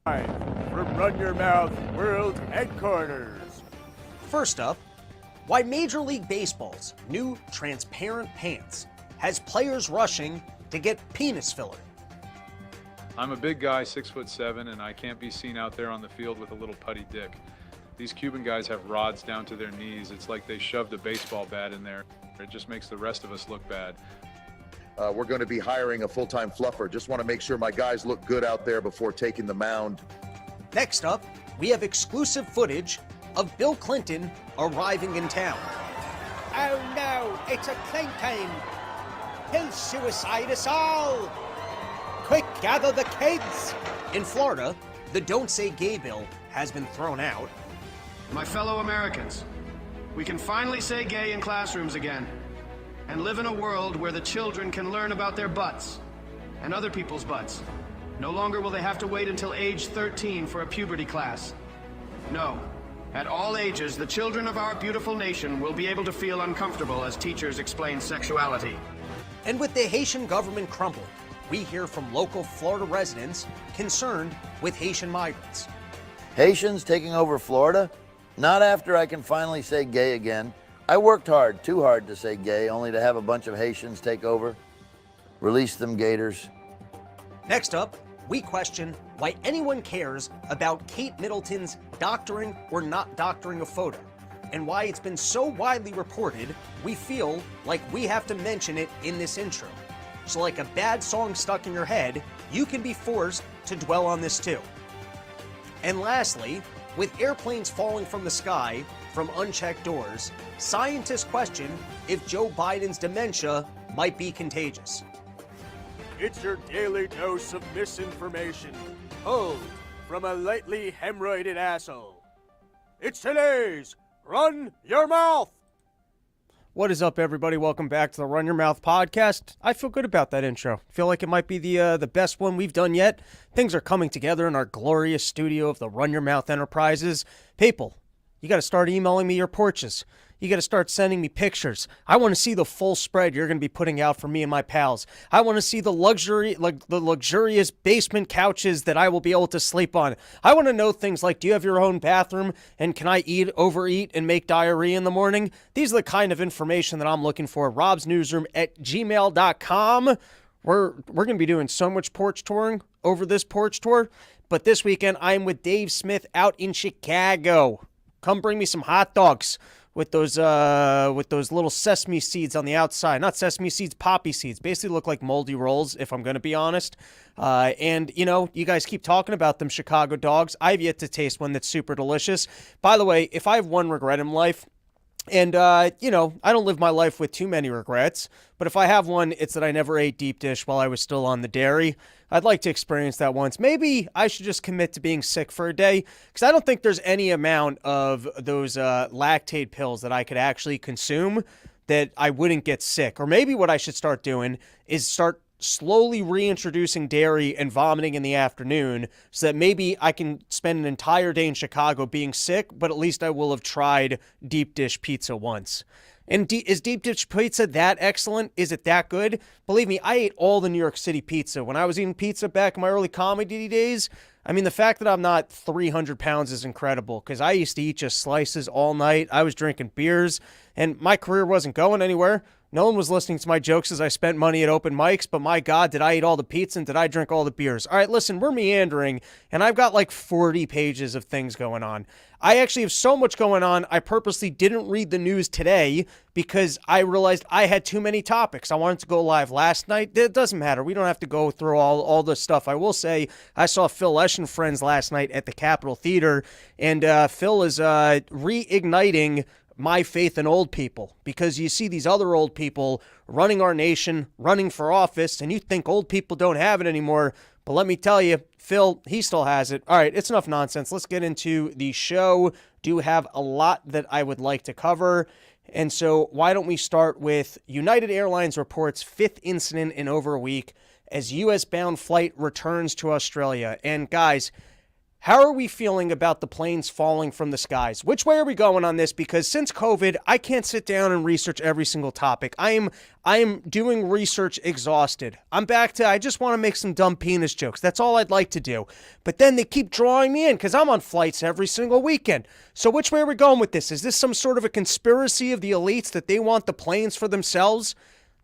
From Run Your Mouth World Headquarters. First up, why Major League Baseball's new transparent pants has players rushing to get penis filler. I'm a big guy, 6'7", and I can't be seen out there on the field with a little putty dick. These Cuban guys have rods down to their knees. It's like they shoved a baseball bat in there. It just makes the rest of us look bad. We're going to be hiring a full-time fluffer. Just want to make sure my guys look good out there before taking the mound. Next up, we have exclusive footage of Bill Clinton arriving in town. Oh no, it's a Clinton! He'll suicide us all! Quick, gather the kids! In Florida, the Don't Say Gay bill has been thrown out. My fellow Americans, we can finally say gay in classrooms again and live in a world where the children can learn about their butts and other people's butts. No longer will they have to wait until age 13 for a puberty class. No, at all ages, the children of our beautiful nation will be able to feel uncomfortable as teachers explain sexuality. And with the Haitian government crumbling, we hear from local Florida residents concerned with Haitian migrants. Haitians taking over Florida? Not after I can finally say gay again. I worked hard, too hard to say gay, only to have a bunch of Haitians take over. Release them, gators. Next up, we question why anyone cares about Kate Middleton's doctoring or not doctoring a photo, and why it's been so widely reported, we feel like we have to mention it in this intro. So like a bad song stuck in your head, you can be forced to dwell on this too. And lastly, with airplanes falling from the sky from unchecked doors, scientists question if Joe Biden's dementia might be contagious. It's your daily dose of misinformation, pulled from a lightly hemorrhoided asshole. It's today's Run Your Mouth! What is up, everybody? Welcome back to the Run Your Mouth podcast. I feel good about that intro. Feel like it might be the best one we've done yet. Things are coming together in our glorious studio of the Run Your Mouth Enterprises. People, you got to start emailing me your porches. You got to start sending me pictures. I want to see the full spread you're going to be putting out for me and my pals. I want to see the luxurious basement couches that I will be able to sleep on. I want to know things like, do you have your own bathroom? And can I overeat, and make diarrhea in the morning? These are the kind of information that I'm looking for. robsnewsroom@gmail.com. We're going to be doing so much porch touring over this porch tour. But this weekend, I'm with Dave Smith out in Chicago. Come bring me some hot dogs with those little sesame seeds on the outside. Not sesame seeds, poppy seeds. Basically look like moldy rolls, if I'm going to be honest. And, you know, you guys keep talking about them Chicago dogs. I've yet to taste one that's super delicious. By the way, if I have one regret in life, and, you know, I don't live my life with too many regrets, but if I have one, it's that I never ate deep dish while I was still on the dairy. I'd like to experience that once. Maybe I should just commit to being sick for a day, because I don't think there's any amount of those lactate pills that I could actually consume that I wouldn't get sick. Or maybe what I should start doing is start slowly reintroducing dairy and vomiting in the afternoon so that maybe I can spend an entire day in Chicago being sick, but at least I will have tried deep dish pizza once. And is deep dish pizza that excellent? Is it that good? Believe me, I ate all the New York City pizza. When I was eating pizza back in my early comedy days, I mean, the fact that I'm not 300 pounds is incredible, because I used to eat just slices all night. I was drinking beers, and my career wasn't going anywhere. No one was listening to my jokes as I spent money at open mics, but my God, did I eat all the pizza and did I drink all the beers? All right, listen, we're meandering, and I've got like 40 pages of things going on. I actually have so much going on, I purposely didn't read the news today because I realized I had too many topics. I wanted to go live last night. It doesn't matter. We don't have to go through all the stuff. I will say I saw Phil Lesh and friends last night at the Capitol Theater, and Phil is reigniting my faith in old people, because you see these other old people running our nation, running for office, and you think old people don't have it anymore. But let me tell you, Phil, he still has it. All right, it's enough nonsense. Let's get into the show. Do have a lot that I would like to cover. And so why don't we start with United Airlines reports fifth incident in over a week as U.S.-bound flight returns to Australia. And guys, How are we feeling about the planes falling from the skies? Which way are we going on this? Because since COVID, I can't sit down and research every single topic. I am doing research exhausted. I'm back to, I just want to make some dumb penis jokes. That's all I'd like to do. But then they keep drawing me in because I'm on flights every single weekend. So which way are we going with this? Is this some sort of a conspiracy of the elites that they want the planes for themselves?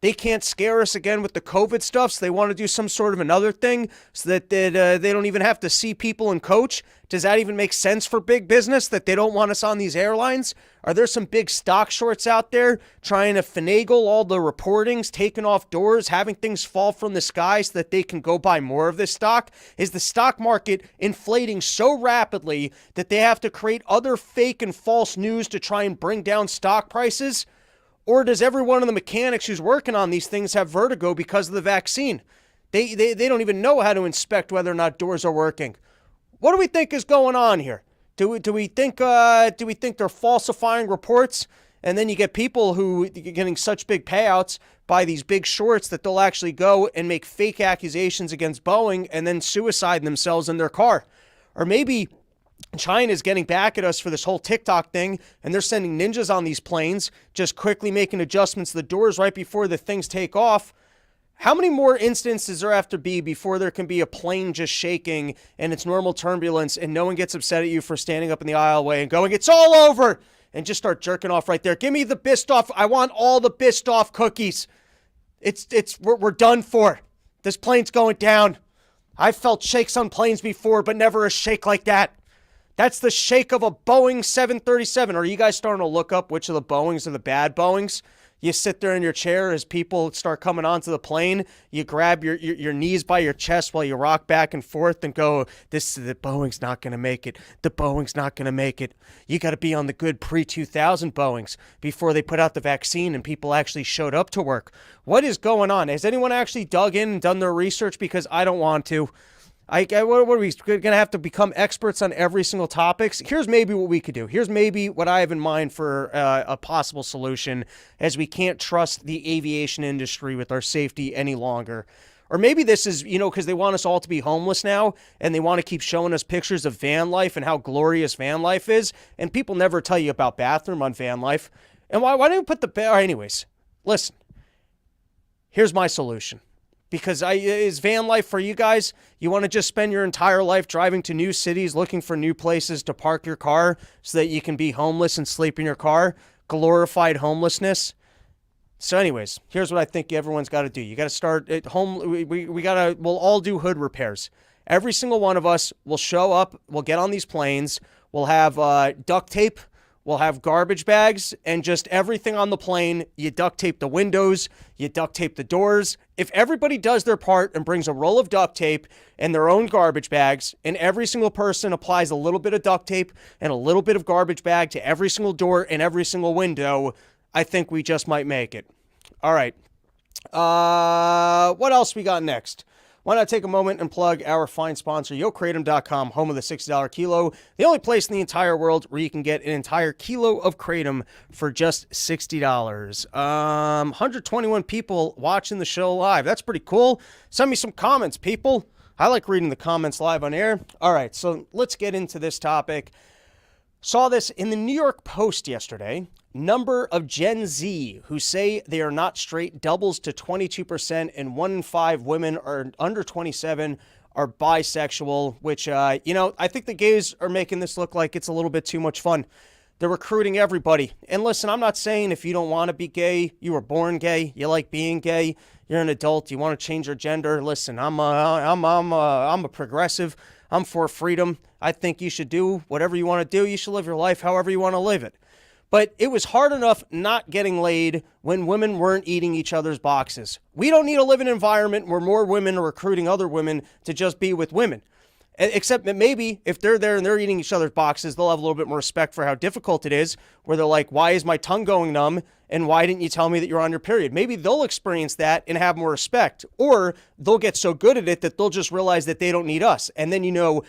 They can't scare us again with the COVID stuff, so they want to do some sort of another thing so that they don't even have to see people and coach? Does that even make sense for big business, that they don't want us on these airlines? Are there some big stock shorts out there trying to finagle all the reportings, taking off doors, having things fall from the sky so that they can go buy more of this stock? Is the stock market inflating so rapidly that they have to create other fake and false news to try and bring down stock prices? Or does every one of the mechanics who's working on these things have vertigo because of the vaccine? They don't even know how to inspect whether or not doors are working. What do we think is going on here? Do we think they're falsifying reports? And then you get people who are getting such big payouts by these big shorts that they'll actually go and make fake accusations against Boeing and then suicide themselves in their car. Or maybe China's getting back at us for this whole TikTok thing, and they're sending ninjas on these planes, just quickly making adjustments to the doors right before the things take off. How many more instances there have to be before there can be a plane just shaking and it's normal turbulence and no one gets upset at you for standing up in the aisleway and going, "It's all over," and just start jerking off right there? Give me the Biscoff. I want all the Biscoff cookies. We're done for. This plane's going down. I've felt shakes on planes before, but never a shake like that. That's the shake of a Boeing 737. Are you guys starting to look up which of the Boeings are the bad Boeings? You sit there in your chair as people start coming onto the plane. You grab your knees by your chest while you rock back and forth and go, the Boeing's not going to make it. The Boeing's not going to make it. You got to be on the good pre-2000 Boeings before they put out the vaccine and people actually showed up to work. What is going on? Has anyone actually dug in and done their research? Because I don't want to. What are we going to have to become experts on every single topic? Here's maybe what we could do. Here's maybe what I have in mind for a possible solution, as we can't trust the aviation industry with our safety any longer. Or maybe this is, because they want us all to be homeless now, and they want to keep showing us pictures of van life and how glorious van life is, and people never tell you about bathroom on van life. And why don't we put anyways, listen, here's my solution. Because is van life for you guys? You want to just spend your entire life driving to new cities, looking for new places to park your car so that you can be homeless and sleep in your car? Glorified homelessness. So anyways, here's what I think everyone's got to do. You got to start at home. We'll all do hood repairs. Every single one of us will show up. We'll get on these planes. We'll have duct tape. We'll have garbage bags and just everything on the plane. You duct tape the windows, you duct tape the doors. If everybody does their part and brings a roll of duct tape and their own garbage bags, and every single person applies a little bit of duct tape and a little bit of garbage bag to every single door and every single window, I think we just might make it. All right. What else we got next? Why not take a moment and plug our fine sponsor, YoKratom.com, home of the $60 kilo, the only place in the entire world where you can get an entire kilo of kratom for just $60. 121 people watching the show live. That's pretty cool. Send me some comments, people. I like reading the comments live on air. All right, so let's get into this topic. Saw this in the New York Post yesterday. Number of Gen Z who say they are not straight doubles to 22%, and 1 in 5 women are under 27 are bisexual, which, I think the gays are making this look like it's a little bit too much fun. They're recruiting everybody. And listen, I'm not saying if you don't want to be gay, you were born gay, you like being gay, you're an adult, you want to change your gender. Listen, I'm a progressive. I'm for freedom. I think you should do whatever you want to do. You should live your life however you want to live it. But it was hard enough not getting laid when women weren't eating each other's boxes. We don't need to live in an environment where more women are recruiting other women to just be with women. Except that maybe if they're there and they're eating each other's boxes, they'll have a little bit more respect for how difficult it is, where they're like, why is my tongue going numb? And why didn't you tell me that you're on your period? Maybe they'll experience that and have more respect. Or they'll get so good at it that they'll just realize that they don't need us. And then you know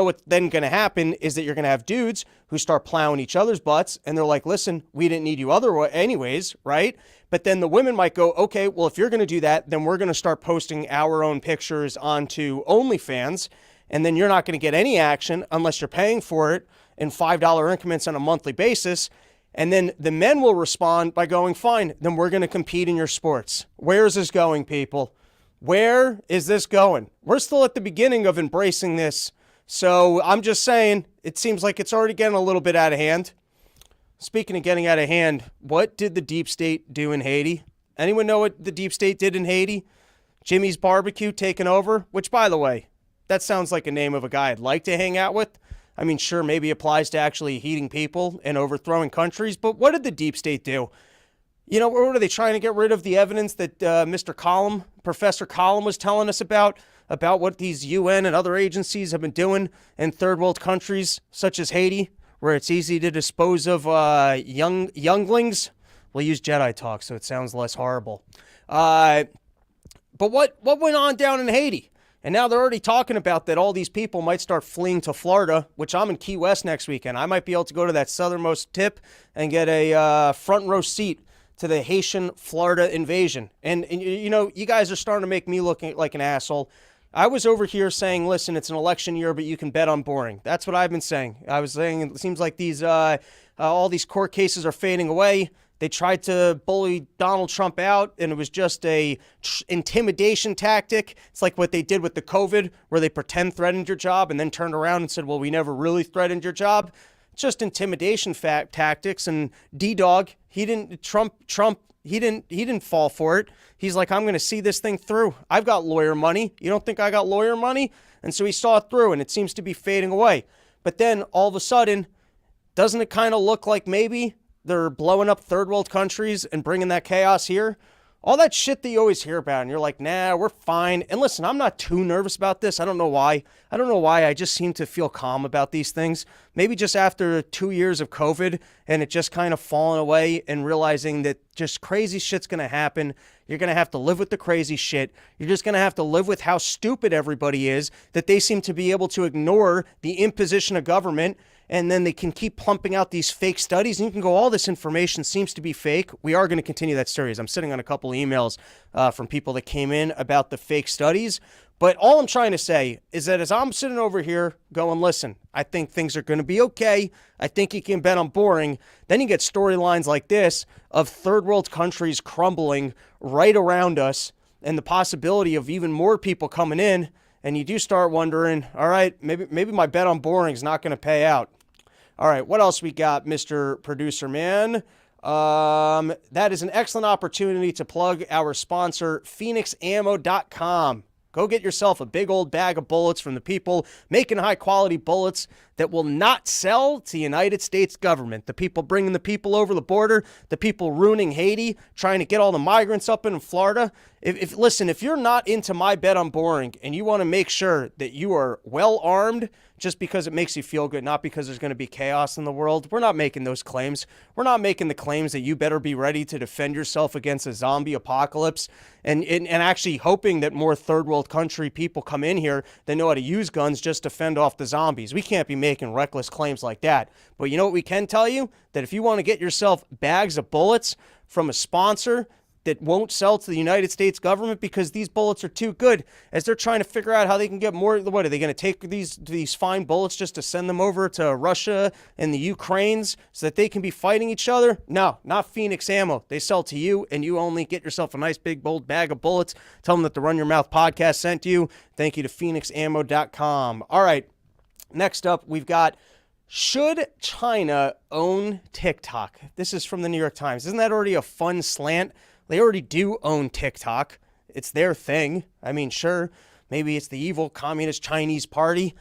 what's then going to happen is that you're going to have dudes who start plowing each other's butts. And they're like, listen, we didn't need you anyways, right? But then the women might go, okay, well, if you're going to do that, then we're going to start posting our own pictures onto OnlyFans. and then you're not going to get any action unless you're paying for it in $5 increments on a monthly basis. And then the men will respond by going, fine, then we're going to compete in your sports. Where is this going, people? Where is this going? We're still at the beginning of embracing this. So I'm just saying, it seems like it's already getting a little bit out of hand. Speaking of getting out of hand, what did the deep state do in Haiti? Anyone know what the deep state did in Haiti? Jimmy's Barbecue taking over, which, by the way, that sounds like a name of a guy I'd like to hang out with. I mean, sure, maybe applies to actually heating people and overthrowing countries, but what did the deep state do? You know, what are they trying to get rid of? The evidence that Professor Collum was telling us about what these UN and other agencies have been doing in third world countries such as Haiti, where it's easy to dispose of younglings. We'll use Jedi talk so it sounds less horrible. But what went on down in Haiti? And now they're already talking about that all these people might start fleeing to Florida, which I'm in Key West next weekend. I might be able to go to that southernmost tip and get a front row seat to the Haitian Florida invasion. And you know, you guys are starting to make me look like an asshole. I was over here saying, listen, it's an election year, but you can bet on boring. That's what I've been saying. I was saying it seems like these all these court cases are fading away. They tried to bully Donald Trump out, and it was just a intimidation tactic. It's like what they did with the COVID, where they pretend threatened your job and then turned around and said, well, we never really threatened your job. It's just intimidation tactics. And D-Dog, he didn't fall for it. He's like, I'm going to see this thing through. I've got lawyer money. You don't think I got lawyer money? And so he saw it through, and it seems to be fading away. But then all of a sudden, doesn't it kind of look like maybe they're blowing up third world countries and bringing that chaos here? All that shit that you always hear about, and you're like, nah, we're fine. And listen, I'm not too nervous about this. I don't know why. I just seem to feel calm about these things. Maybe just after 2 years of COVID and it just kind of falling away and realizing that just crazy shit's going to happen. You're going to have to live with the crazy shit. You're just going to have to live with how stupid everybody is, that they seem to be able to ignore the imposition of government. And then they can keep pumping out these fake studies, and you can go, all this information seems to be fake. We are going to continue that series. I'm sitting on a couple of emails from people that came in about the fake studies. But all I'm trying to say is that as I'm sitting over here going, listen, I think things are going to be okay. I think you can bet on boring. Then you get storylines like this of third world countries crumbling right around us and the possibility of even more people coming in. And you do start wondering, all right, maybe my bet on boring is not going to pay out. All right, what else we got, Mr. Producer Man? That is an excellent opportunity to plug our sponsor, PhoenixAmmo.com. Go get yourself a big old bag of bullets from the people making high-quality bullets that will not sell to the United States government. The people bringing the people over the border, the people ruining Haiti, trying to get all the migrants up in Florida. Listen, if you're not into my bet on boring and you want to make sure that you are well armed just because it makes you feel good, not because there's going to be chaos in the world, we're not making those claims. We're not making the claims that you better be ready to defend yourself against a zombie apocalypse and actually hoping that more third world country people come in here that know how to use guns just to fend off the zombies. We can't be making reckless claims like that. But you know what we can tell you? That if you want to get yourself bags of bullets from a sponsor that won't sell to the United States government because these bullets are too good, as they're trying to figure out how they can get more. What are they going to take these fine bullets just to send them over to Russia and the Ukraines so that they can be fighting each other? No, not Phoenix Ammo. They sell to you, and you only get yourself a nice big bold bag of bullets. Tell them that the Run Your Mouth podcast sent you. Thank you to PhoenixAmmo.com. All right, next up we've got, should China own TikTok? This is from the New York Times. Isn't that already a fun slant? They already do own TikTok. It's their thing. I mean, sure, maybe it's the evil communist Chinese party,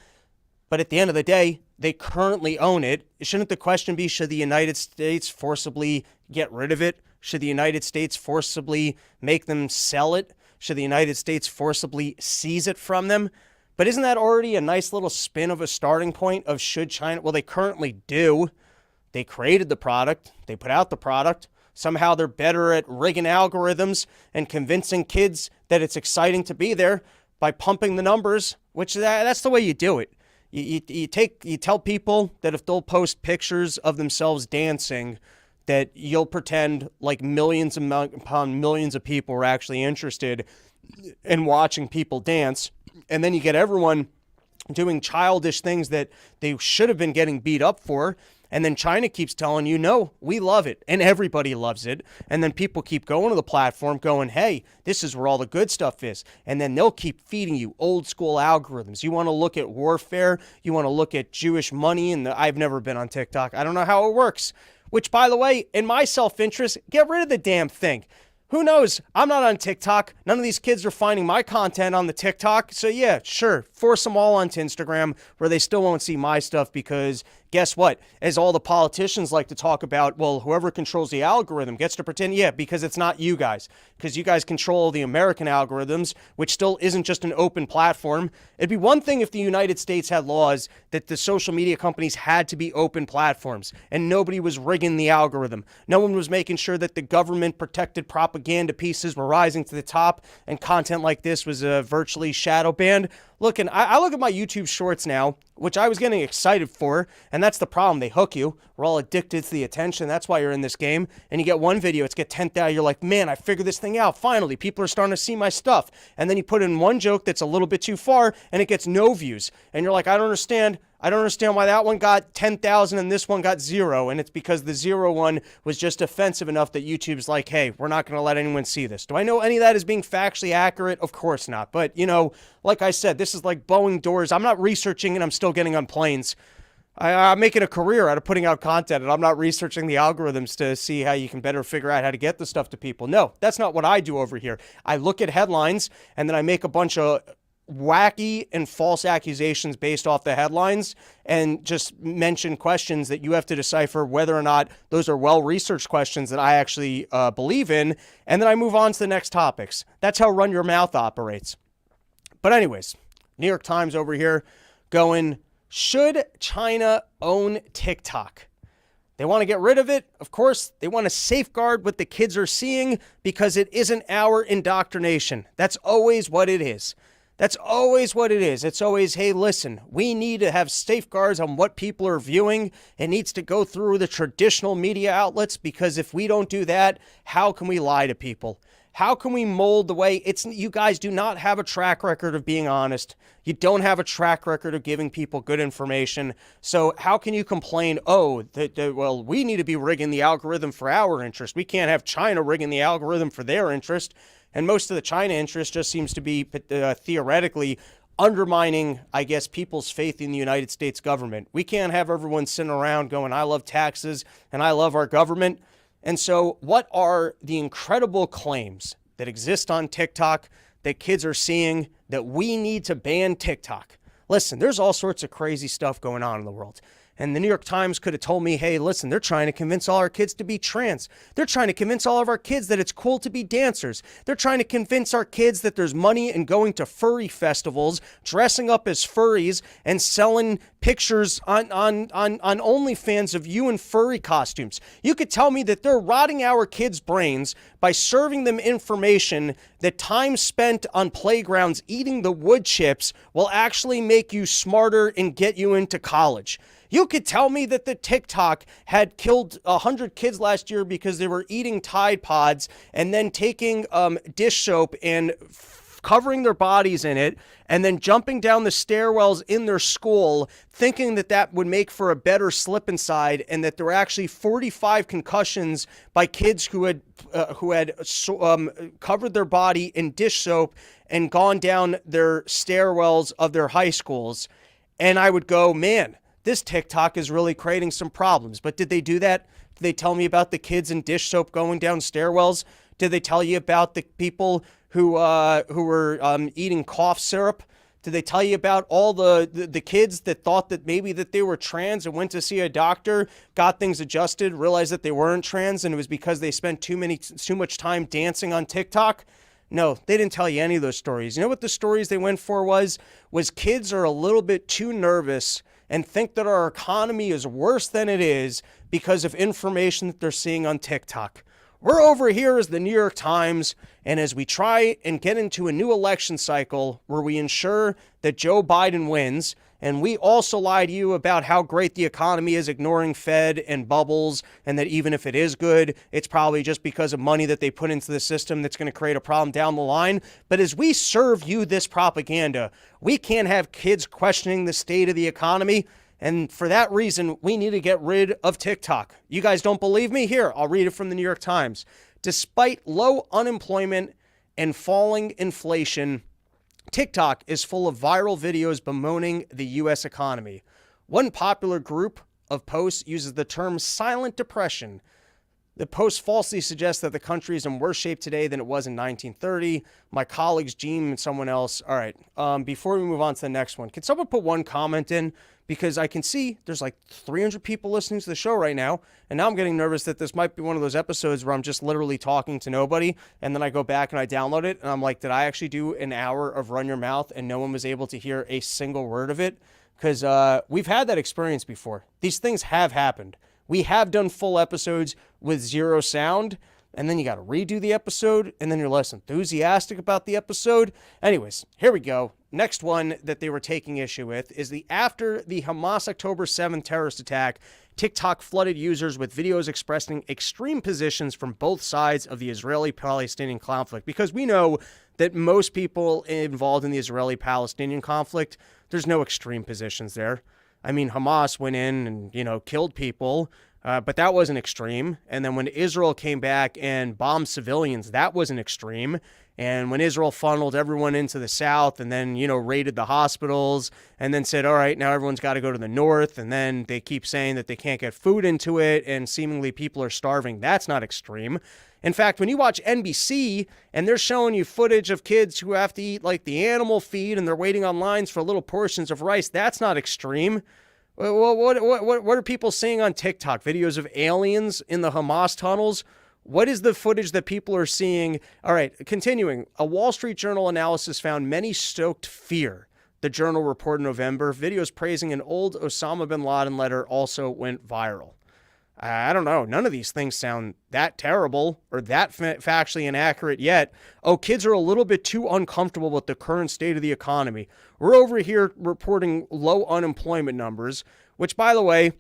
but at the end of the day, they currently own it. Shouldn't the question be, should the United States forcibly get rid of it? Should the United States forcibly make them sell it? Should the United States forcibly seize it from them? But isn't that already a nice little spin of a starting point of should China? Well, they currently do. They created the product. They put out the product. Somehow they're better at rigging algorithms and convincing kids that it's exciting to be there by pumping the numbers, which that's the way you do it. You tell people that if they'll post pictures of themselves dancing, that you'll pretend like millions upon millions of people are actually interested in watching people dance. And then you get everyone doing childish things that they should have been getting beat up for. And then China keeps telling you, no, we love it. And everybody loves it. And then people keep going to the platform going, hey, this is where all the good stuff is. And then they'll keep feeding you old school algorithms. You want to look at warfare. You want to look at Jewish money. And I've never been on TikTok. I don't know how it works. Which, by the way, in my self-interest, get rid of the damn thing. Who knows? I'm not on TikTok. None of these kids are finding my content on the TikTok. So yeah, sure, force them all onto Instagram where they still won't see my stuff because guess what? As all the politicians like to talk about, well, whoever controls the algorithm gets to pretend, yeah, because it's not you guys. Because you guys control the American algorithms, which still isn't just an open platform. It'd be one thing if the United States had laws that the social media companies had to be open platforms and nobody was rigging the algorithm. No one was making sure that the government protected propaganda pieces were rising to the top and content like this was virtually shadow banned. Look, and I look at my YouTube shorts now, which I was getting excited for, and that's the problem. They hook you. We're all addicted to the attention. That's why you're in this game. And you get one video, it's get 10,000. You're like, man, I figured this thing out. Finally, people are starting to see my stuff. And then you put in one joke that's a little bit too far, and it gets no views. And you're like, I don't understand. I don't understand why that one got 10,000 and this one got 0. And it's because the 0 one was just offensive enough that YouTube's like, hey, we're not going to let anyone see this. Do I know any of that is being factually accurate? Of course not. But, you know, like I said, this is like Boeing doors. I'm not researching and I'm still getting on planes. I'm making a career out of putting out content and I'm not researching the algorithms to see how you can better figure out how to get the stuff to people. No, that's not what I do over here. I look at headlines and then I make a bunch of wacky and false accusations based off the headlines and just mention questions that you have to decipher whether or not those are well-researched questions that I actually believe in, and then I move on to the next topics. That's how Run Your Mouth operates. But anyways, New York Times over here going, should China own TikTok? They want to get rid of it. Of course, they want to safeguard what the kids are seeing because it isn't our indoctrination. That's always what it is. That's always what it is. It's always, hey, listen, we need to have safeguards on what people are viewing. It needs to go through the traditional media outlets because if we don't do that, how can we lie to people? How can we mold the way you guys do not have a track record of being honest. You don't have a track record of giving people good information. So how can you complain, well, we need to be rigging the algorithm for our interest. We can't have China rigging the algorithm for their interest. And most of the China interest just seems to be theoretically undermining, I guess, people's faith in the United States government. We can't have everyone sitting around going, I love taxes and I love our government. And so what are the incredible claims that exist on TikTok that kids are seeing that we need to ban TikTok? Listen, there's all sorts of crazy stuff going on in the world. And the New York Times could have told me, hey, listen, they're trying to convince all our kids to be trans. They're trying to convince all of our kids that it's cool to be dancers. They're trying to convince our kids that there's money in going to furry festivals, dressing up as furries, and selling pictures on OnlyFans of you in furry costumes. You could tell me that they're rotting our kids' brains by serving them information that time spent on playgrounds eating the wood chips will actually make you smarter and get you into college. You could tell me that the TikTok had killed 100 kids last year because they were eating Tide Pods and then taking dish soap and covering their bodies in it and then jumping down the stairwells in their school thinking that that would make for a better slip inside and that there were actually 45 concussions by kids who had covered their body in dish soap and gone down their stairwells of their high schools. And I would go, man, this TikTok is really creating some problems. But did they do that? Did they tell me about the kids in dish soap going down stairwells? Did they tell you about the people who were eating cough syrup? Did they tell you about all the kids that thought that maybe that they were trans and went to see a doctor, got things adjusted, realized that they weren't trans, and it was because they spent too much time dancing on TikTok? No, they didn't tell you any of those stories. You know what the stories they went for was kids are a little bit too nervous and think that our economy is worse than it is because of information that they're seeing on TikTok. We're over here as the New York Times, and as we try and get into a new election cycle where we ensure that Joe Biden wins, And we also lie to you about how great the economy is, ignoring Fed and bubbles, and that even if it is good, it's probably just because of money that they put into the system that's going to create a problem down the line. But as we serve you this propaganda, we can't have kids questioning the state of the economy. And for that reason, we need to get rid of TikTok. You guys don't believe me? Here, I'll read it from the New York Times. Despite low unemployment and falling inflation, TikTok is full of viral videos bemoaning the U.S. economy. One popular group of posts uses the term silent depression. The post falsely suggests that the country is in worse shape today than it was in 1930. My colleagues, Gene and someone else. All right, before we move on to the next one, can someone put one comment in? Because I can see there's like 300 people listening to the show right now, and now I'm getting nervous that this might be one of those episodes where I'm just literally talking to nobody, and then I go back and I download it, and I'm like, did I actually do an hour of Run Your Mouth and no one was able to hear a single word of it? Because we've had that experience before. These things have happened. We have done full episodes with zero sound, and then you got to redo the episode, and then you're less enthusiastic about the episode. Anyways, here we go. Next one that they were taking issue with is after the Hamas October 7th terrorist attack, TikTok flooded users with videos expressing extreme positions from both sides of the Israeli-Palestinian conflict. Because we know that most people involved in the Israeli-Palestinian conflict, there's no extreme positions there. I mean, Hamas went in and, killed people, but that wasn't extreme. And then when Israel came back and bombed civilians, that wasn't extreme. And when Israel funneled everyone into the south and then, raided the hospitals and then said, all right, now everyone's got to go to the north. And then they keep saying that they can't get food into it and seemingly people are starving. That's not extreme. In fact, when you watch NBC and they're showing you footage of kids who have to eat like the animal feed and they're waiting on lines for little portions of rice, that's not extreme. Well, what are people seeing on TikTok? Videos of aliens in the Hamas tunnels? What is the footage that people are seeing? All right, continuing. A Wall Street Journal analysis found many stoked fear. The Journal reported in November. Videos praising an old Osama bin Laden letter also went viral. I don't know. None of these things sound that terrible or that factually inaccurate yet. Oh, kids are a little bit too uncomfortable with the current state of the economy. We're over here reporting low unemployment numbers, which, by the way,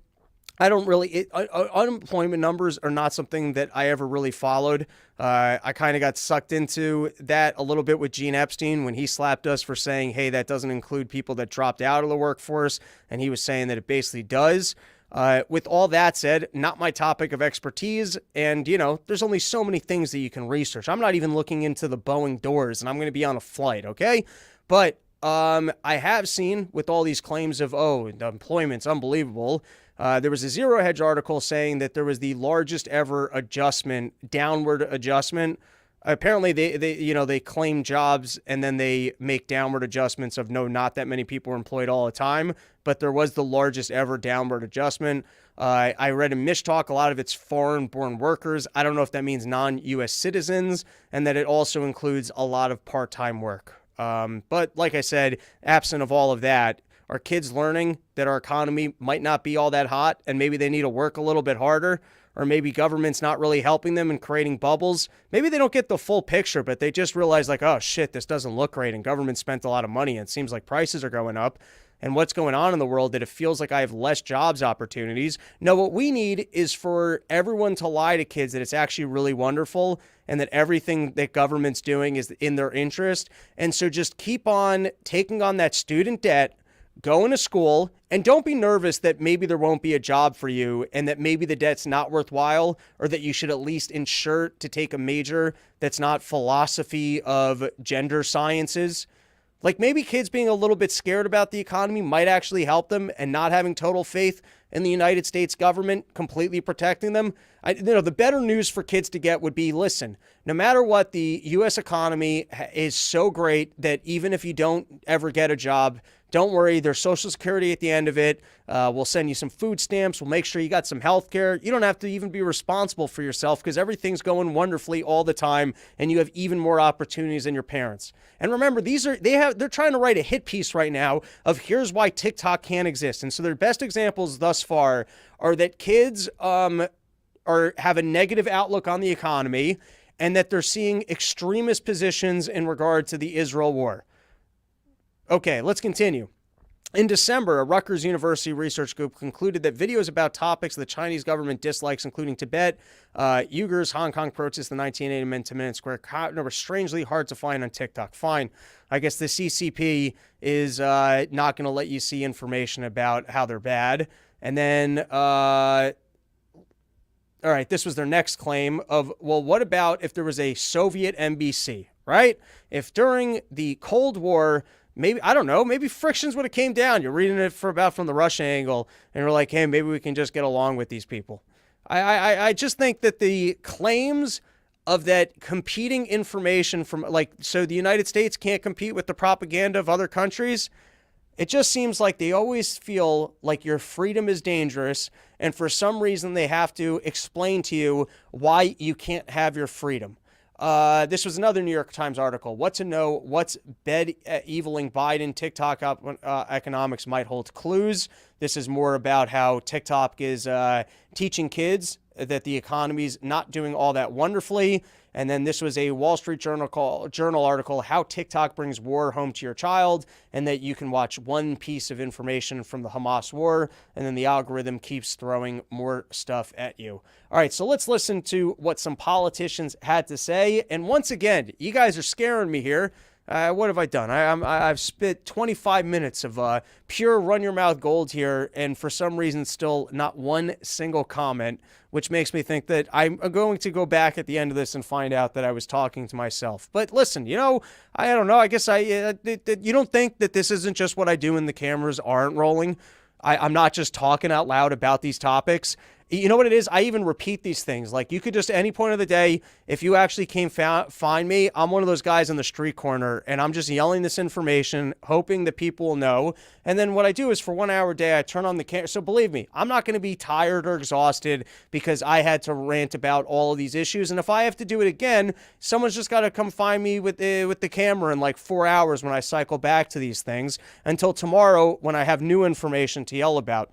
I don't really, unemployment numbers are not something that I ever really followed. I kind of got sucked into that a little bit with Gene Epstein when he slapped us for saying, hey, that doesn't include people that dropped out of the workforce. And he was saying that it basically does. With all that said, not my topic of expertise. And, there's only so many things that you can research. I'm not even looking into the Boeing doors and I'm going to be on a flight. Okay. But, I have seen with all these claims of, the employment's unbelievable. There was a Zero Hedge article saying that there was the largest ever downward adjustment. Apparently they claim jobs and then they make downward adjustments of not that many people are employed all the time, but there was the largest ever downward adjustment. I read in Mishtalk, a lot of it's foreign-born workers. I don't know if that means non-U.S. citizens, and that it also includes a lot of part-time work. But like I said, absent of all of that, are kids learning that our economy might not be all that hot and maybe they need to work a little bit harder? Or maybe government's not really helping them and creating bubbles. Maybe they don't get the full picture, but they just realize like, oh shit, this doesn't look great. And government spent a lot of money and it seems like prices are going up. And what's going on in the world that it feels like I have less jobs opportunities. No, what we need is for everyone to lie to kids that it's actually really wonderful and that everything that government's doing is in their interest. And so just keep on taking on that student debt, going to school, and don't be nervous that maybe there won't be a job for you and that maybe the debt's not worthwhile, or that you should at least ensure to take a major that's not philosophy of gender sciences. Like maybe kids being a little bit scared about the economy might actually help them, and not having total faith in the United States government completely protecting them. The better news for kids to get would be, listen, no matter what, the U.S. economy is so great that even if you don't ever get a job, don't worry, there's Social Security at the end of it. We'll send you some food stamps. We'll make sure you got some health care. You don't have to even be responsible for yourself because everything's going wonderfully all the time, and you have even more opportunities than your parents. And remember, they're trying to write a hit piece right now of here's why TikTok can't exist. And so their best examples thus far are that kids have a negative outlook on the economy, and that they're seeing extremist positions in regard to the Israel war. Okay, let's continue. In December, a Rutgers University research group concluded that videos about topics the Chinese government dislikes, including Tibet, Uyghurs, Hong Kong protests, the 1980 men to Tiananmen Square, were strangely hard to find on TikTok. Fine. I guess the CCP is not going to let you see information about how they're bad. And then, all right, this was their next claim of, well, what about if there was a Soviet NBC, right? If during the Cold War, maybe, I don't know, maybe frictions would have came down. You're reading it from the Russia angle, and you're like, hey, maybe we can just get along with these people. I just think that the claims of that competing information from, like, so the United States can't compete with the propaganda of other countries, it just seems like they always feel like your freedom is dangerous, and for some reason they have to explain to you why you can't have your freedom. This was another New York Times article. What to know, what's eviling Biden, TikTok economics might hold clues. This is more about how TikTok is teaching kids that the economy's not doing all that wonderfully. And then this was a Wall Street Journal article, how TikTok brings war home to your child, and that you can watch one piece of information from the Hamas war, and then the algorithm keeps throwing more stuff at you. All right, so let's listen to what some politicians had to say. And once again, you guys are scaring me here. What have I done? I've spit 25 minutes of pure run-your-mouth gold here, and for some reason still not one single comment, which makes me think that I'm going to go back at the end of this and find out that I was talking to myself. But listen, you know, I don't know. I guess you don't think that this isn't just what I do when the cameras aren't rolling. I'm not just talking out loud about these topics. You know what it is? I even repeat these things. Like, you could just, at any point of the day, if you actually came find me, I'm one of those guys in the street corner, and I'm just yelling this information, hoping that people will know. And then what I do is, for 1 hour a day, I turn on the camera. So believe me, I'm not going to be tired or exhausted because I had to rant about all of these issues. And if I have to do it again, someone's just got to come find me with the camera in like 4 hours when I cycle back to these things, until tomorrow when I have new information to yell about.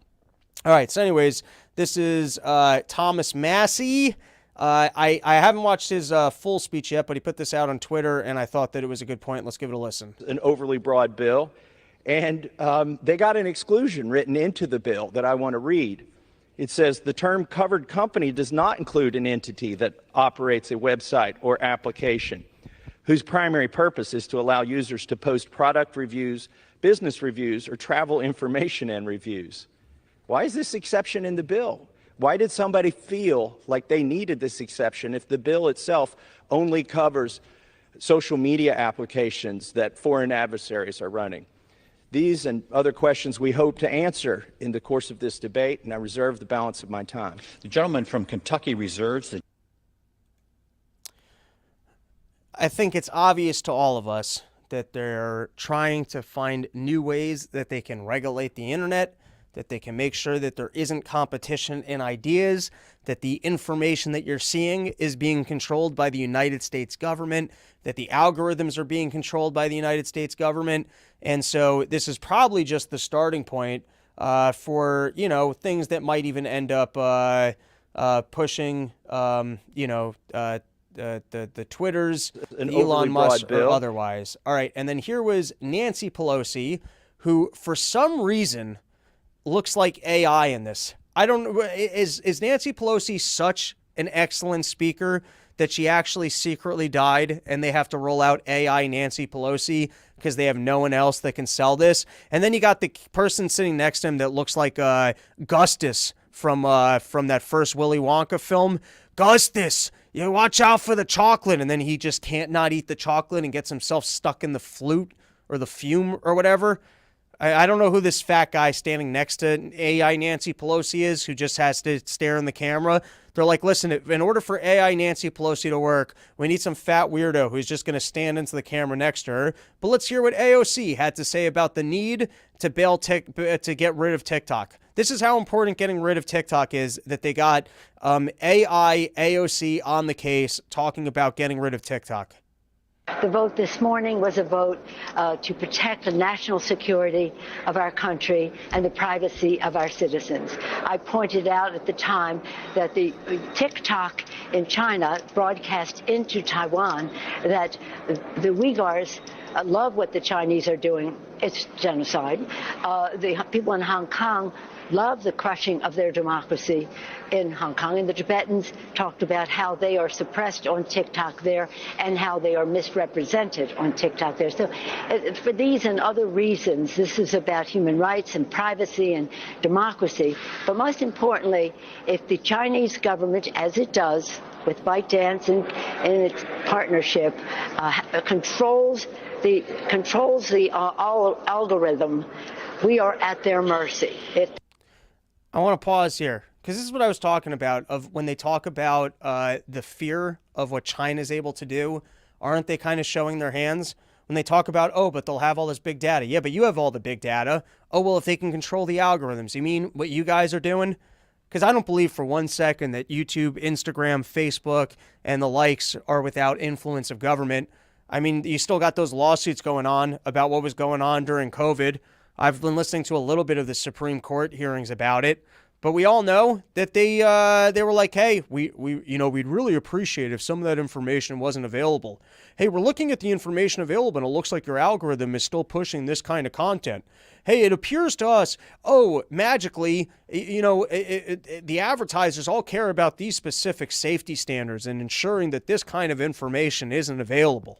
All right, so anyways, this is Thomas Massey. I haven't watched his full speech yet, but he put this out on Twitter, and I thought that it was a good point. Let's give it a listen. An overly broad bill, and they got an exclusion written into the bill that I want to read. It says the term covered company does not include an entity that operates a website or application whose primary purpose is to allow users to post product reviews, business reviews, or travel information and reviews. Why is this exception in the bill? Why did somebody feel like they needed this exception if the bill itself only covers social media applications that foreign adversaries are running? These and other questions we hope to answer in the course of this debate, and I reserve the balance of my time. The gentleman from Kentucky reserves the... I think it's obvious to all of us that they're trying to find new ways that they can regulate the internet, that they can make sure that there isn't competition in ideas, that the information that you're seeing is being controlled by the United States government, that the algorithms are being controlled by the United States government. And so this is probably just the starting point for, you know, things that might even end up pushing, you know, the Twitters, Elon Musk, or otherwise. All right, and then here was Nancy Pelosi, who for some reason looks like AI in this. I don't know. Is Nancy Pelosi such an excellent speaker that she actually secretly died and they have to roll out AI Nancy Pelosi because they have no one else that can sell this? And then you got the person sitting next to him that looks like Gustus from that first Willy Wonka film. Gustus, you watch out for the chocolate. And then he just can't not eat the chocolate and gets himself stuck in the flute or the fume or whatever. I don't know who this fat guy standing next to AI Nancy Pelosi is, who just has to stare in the camera. They're like, listen, in order for AI Nancy Pelosi to work, we need some fat weirdo who's just going to stand into the camera next to her. But let's hear what AOC had to say about the need to get rid of TikTok. This is how important getting rid of TikTok is, that they got AI AOC on the case talking about getting rid of TikTok. The vote this morning was a vote to protect the national security of our country and the privacy of our citizens. I pointed out at the time that the TikTok in China broadcast into Taiwan, that the Uyghurs love what the Chinese are doing it's genocide. The people in Hong Kong love the crushing of their democracy in Hong Kong. And the Tibetans talked about how they are suppressed on TikTok there and how they are misrepresented on TikTok there. So for these and other reasons, this is about human rights and privacy and democracy. But most importantly, if the Chinese government, as it does with ByteDance and its partnership, controls the algorithm, we are at their mercy. I want to pause here because this is what I was talking about of when they talk about the fear of what China's able to do. Aren't they kind of showing their hands when they talk about, oh, but they'll have all this big data? Yeah, but you have all the big data. Oh, well, if they can control the algorithms, you mean what you guys are doing? Because I don't believe for 1 second that YouTube, Instagram, Facebook, and the likes are without influence of government. I mean, you still got those lawsuits going on about what was going on during COVID. I've been listening to a little bit of the Supreme Court hearings about it, but we all know that they were like, hey, we'd really appreciate if some of that information wasn't available. Hey, we're looking at the information available, and it looks like your algorithm is still pushing this kind of content. Hey, it appears to us, magically, the advertisers all care about these specific safety standards and ensuring that this kind of information isn't available.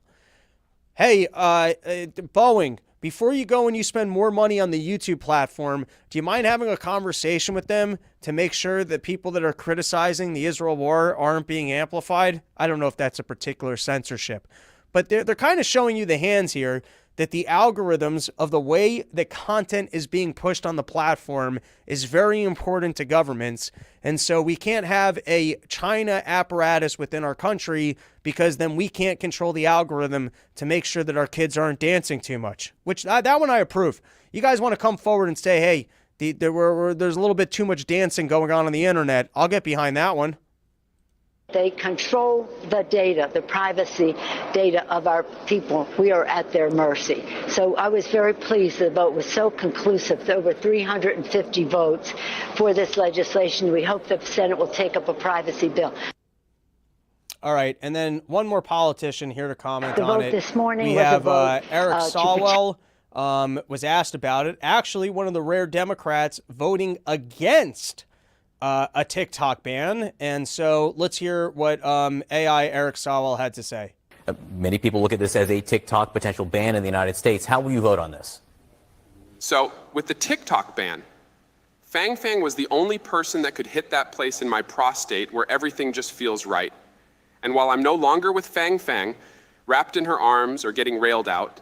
Hey, Boeing, before you go and you spend more money on the YouTube platform, do you mind having a conversation with them to make sure that people that are criticizing the Israel war aren't being amplified? I don't know if that's a particular censorship, but they're kind of showing you the hands here that the algorithms of the way that content is being pushed on the platform is very important to governments. And so we can't have a China apparatus within our country because then we can't control the algorithm to make sure that our kids aren't dancing too much, which that one I approve. You guys want to come forward and say, hey, there's a little bit too much dancing going on the internet. I'll get behind that one. They control the data, the privacy data of our people. We are at their mercy. So I was very pleased the vote was so conclusive, over 350 votes for this legislation. We hope the Senate will take up a privacy bill. All right, and then one more politician here to comment on it. The vote this morning we was have a vote, Eric Swalwell was asked about it. Actually, one of the rare Democrats voting against a TikTok ban. And so let's hear what AI Eric Swalwell had to say. Many people look at this as a TikTok potential ban in the United States. How will you vote on this? So with the TikTok ban, Fang Fang was the only person that could hit that place in my prostate where everything just feels right. And while I'm no longer with Fang Fang, wrapped in her arms or getting railed out,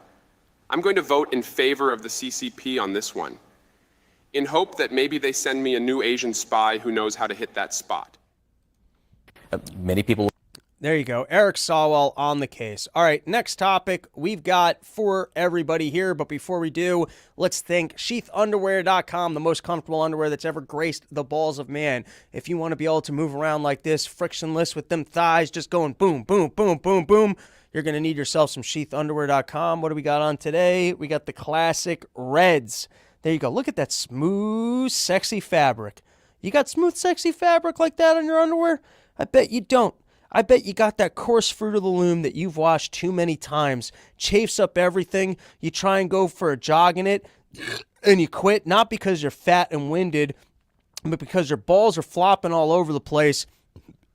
I'm going to vote in favor of the CCP on this one, in hope that maybe they send me a new Asian spy who knows how to hit that spot. Many people... There you go. Eric Swalwell on the case. All right, next topic we've got for everybody here. But before we do, let's thank sheathunderwear.com, the most comfortable underwear that's ever graced the balls of man. If you want to be able to move around like this, frictionless with them thighs, just going boom, boom, boom, boom, boom, you're going to need yourself some sheathunderwear.com. What do we got on today? We got the classic reds. There you go. Look at that smooth, sexy fabric. You got smooth, sexy fabric like that on your underwear? I bet you don't. I bet you got that coarse Fruit of the Loom that you've washed too many times. Chafes up everything. You try and go for a jog in it, and you quit, not because you're fat and winded, but because your balls are flopping all over the place,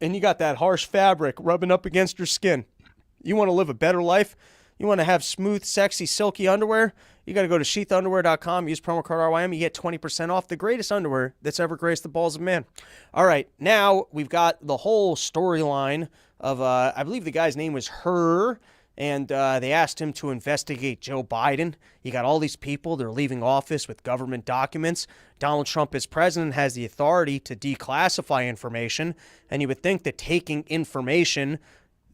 and you got that harsh fabric rubbing up against your skin. You want to live a better life? You want to have smooth, sexy, silky underwear? You got to go to sheathunderwear.com, use promo code RYM, you get 20% off the greatest underwear that's ever graced the balls of man. All right, now we've got the whole storyline of, I believe the guy's name was Her, and they asked him to investigate Joe Biden. You got all these people, they're leaving office with government documents. Donald Trump as president has the authority to declassify information, and you would think that taking information,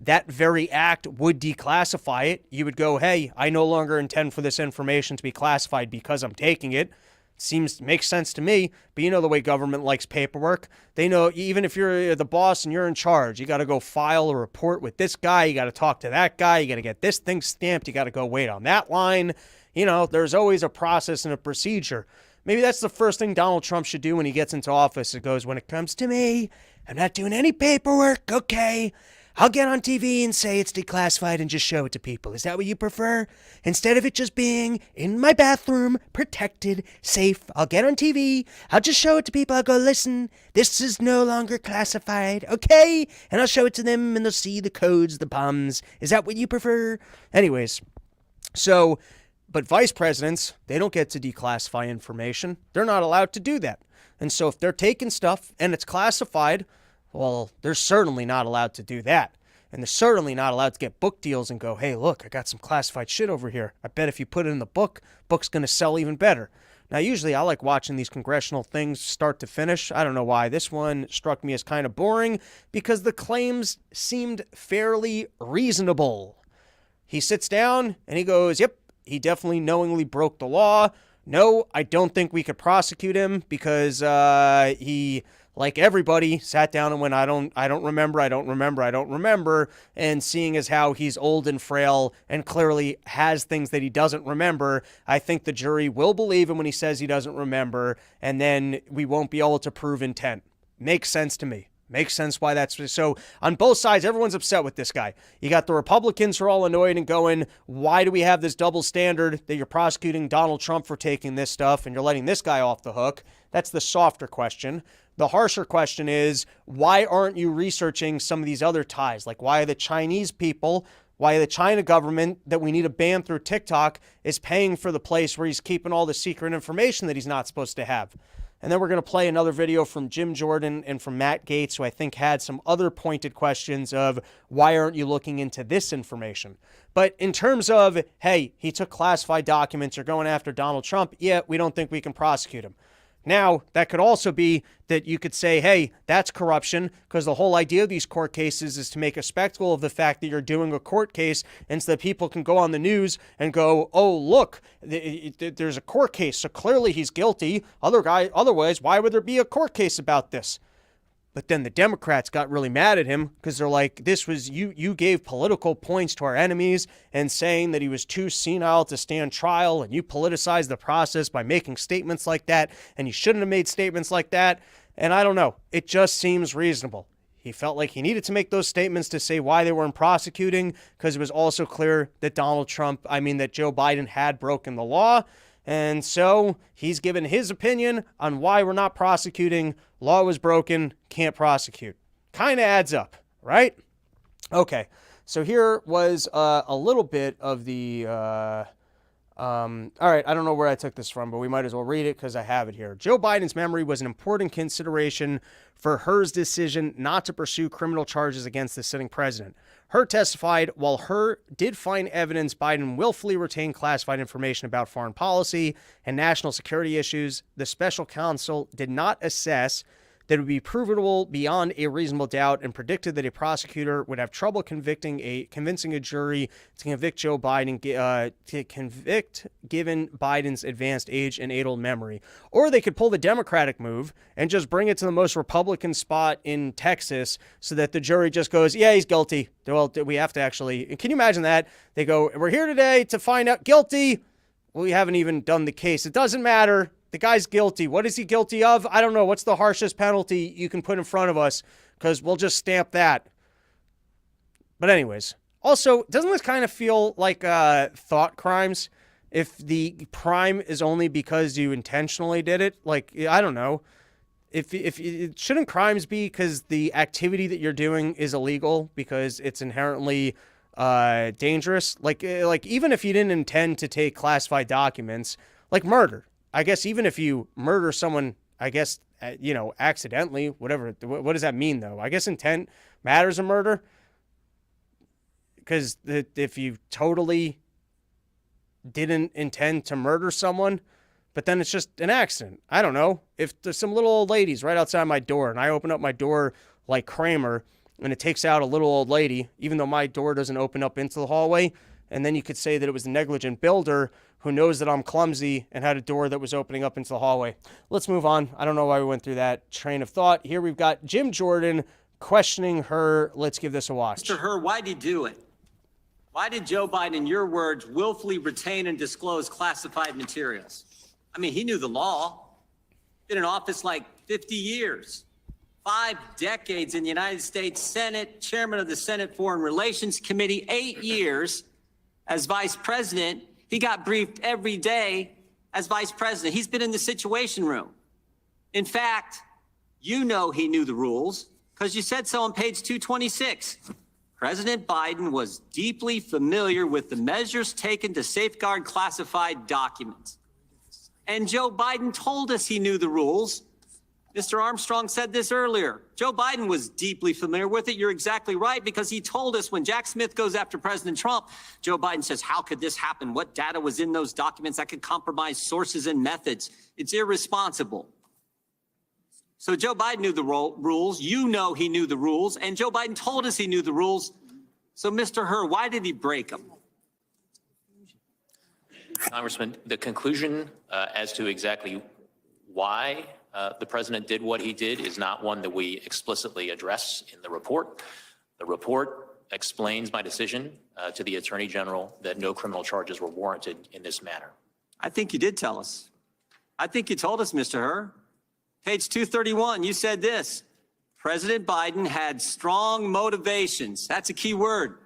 that very act would declassify it. You would go, hey, I no longer intend for this information to be classified because I'm taking it. Makes sense to me, but you know the way government likes paperwork. They know even if you're the boss and you're in charge, you got to go file a report with this guy, you got to talk to that guy, you got to get this thing stamped, you got to go wait on that line. You know, there's always a process and a procedure. Maybe that's the first thing Donald Trump should do when he gets into office. It goes, when it comes to me, I'm not doing any paperwork, okay? I'll get on TV and say it's declassified and just show it to people. Is that what you prefer? Instead of it just being in my bathroom, protected, safe, I'll get on TV, I'll just show it to people, I'll go, listen, this is no longer classified, okay? And I'll show it to them and they'll see the codes, the bombs. Is that what you prefer? Anyways, so, but vice presidents, they don't get to declassify information. They're not allowed to do that. And so if they're taking stuff and it's classified, well, they're certainly not allowed to do that. And they're certainly not allowed to get book deals and go, hey, look, I got some classified shit over here. I bet if you put it in the book's going to sell even better. Now, usually I like watching these congressional things start to finish. I don't know why. This one struck me as kind of boring because the claims seemed fairly reasonable. He sits down and he goes, yep, he definitely knowingly broke the law. No, I don't think we could prosecute him because he, like everybody, sat down and went, I don't remember. And seeing as how he's old and frail and clearly has things that he doesn't remember, I think the jury will believe him when he says he doesn't remember, and then we won't be able to prove intent. Makes sense to me. Makes sense why that's so. On both sides, everyone's upset with this guy. You got the Republicans who are all annoyed and going, why do we have this double standard that you're prosecuting Donald Trump for taking this stuff and you're letting this guy off the hook? That's the softer question. The harsher question is, why aren't you researching some of these other ties? Like, why are the Chinese people, why the China government that we need to ban through TikTok is paying for the place where he's keeping all the secret information that he's not supposed to have? And then we're going to play another video from Jim Jordan and from Matt Gaetz, who I think had some other pointed questions of why aren't you looking into this information? But in terms of, hey, he took classified documents, you're going after Donald Trump, yeah, we don't think we can prosecute him. Now, that could also be that you could say, hey, that's corruption, because the whole idea of these court cases is to make a spectacle of the fact that you're doing a court case, and so that people can go on the news and go, oh, look, there's a court case, so clearly he's guilty. Otherwise, why would there be a court case about this? But then the Democrats got really mad at him because they're like, this was, you gave political points to our enemies and saying that he was too senile to stand trial, and you politicized the process by making statements like that, and you shouldn't have made statements like that. And I don't know, it just seems reasonable. He felt like he needed to make those statements to say why they weren't prosecuting, because it was also clear that Joe Biden had broken the law. And so he's given his opinion on why we're not prosecuting. Law was broken, can't prosecute. Kind of adds up, right? Okay, so here was a little bit of the... all right, I don't know where I took this from, but we might as well read it because I have it here. Joe Biden's memory was an important consideration for Her's decision not to pursue criminal charges against the sitting president. Her testified, while Her did find evidence Biden willfully retained classified information about foreign policy and national security issues, the special counsel did not assess that it would be provable beyond a reasonable doubt and predicted that a prosecutor would have trouble convincing a jury to convict Joe Biden, given Biden's advanced age and age-old memory. Or they could pull the Democratic move and just bring it to the most Republican spot in Texas so that the jury just goes, yeah, he's guilty. Well, we have to actually, can you imagine that? They go, we're here today to find out guilty. Well, we haven't even done the case. It doesn't matter. The guy's guilty. What is he guilty of? I don't know. What's the harshest penalty you can put in front of us? Because we'll just stamp that. But anyways, also, doesn't this kind of feel like thought crimes? If the crime is only because you intentionally did it? Like, I don't know. If shouldn't crimes be because the activity that you're doing is illegal because it's inherently dangerous? Like even if you didn't intend to take classified documents, like murder. I guess even if you murder someone, I guess, accidentally, whatever. What does that mean, though? I guess intent matters in murder. Because if you totally didn't intend to murder someone, but then it's just an accident. I don't know. If there's some little old ladies right outside my door and I open up my door like Kramer and it takes out a little old lady, even though my door doesn't open up into the hallway, and then you could say that it was the negligent builder who knows that I'm clumsy and had a door that was opening up into the hallway. Let's move on. I don't know why we went through that train of thought. Here we've got Jim Jordan questioning Her. Let's give this a watch. Mr. Her, why'd he do it? Why did Joe Biden, in your words, willfully retain and disclose classified materials? I mean, he knew the law. Been in office like 50 years. 5 decades in the United States Senate, chairman of the Senate Foreign Relations Committee, 8 years as vice president. He got briefed every day as vice president. He's been in the Situation Room. In fact, you know he knew the rules because you said so on page 226. President Biden was deeply familiar with the measures taken to safeguard classified documents. And Joe Biden told us he knew the rules. Mr. Armstrong said this earlier. Joe Biden was deeply familiar with it. You're exactly right, because he told us when Jack Smith goes after President Trump, Joe Biden says, how could this happen? What data was in those documents that could compromise sources and methods? It's irresponsible. So Joe Biden knew the rules. You know he knew the rules. And Joe Biden told us he knew the rules. So, Mr. Hur, why did he break them? Congressman, the conclusion as to exactly why the president did what he did is not one that we explicitly address in the report. The report explains my decision to the Attorney General that no criminal charges were warranted in this matter. I think you did tell us. I think you told us, Mr. Hur. Page 231, you said this. President Biden had strong motivations. That's a key word.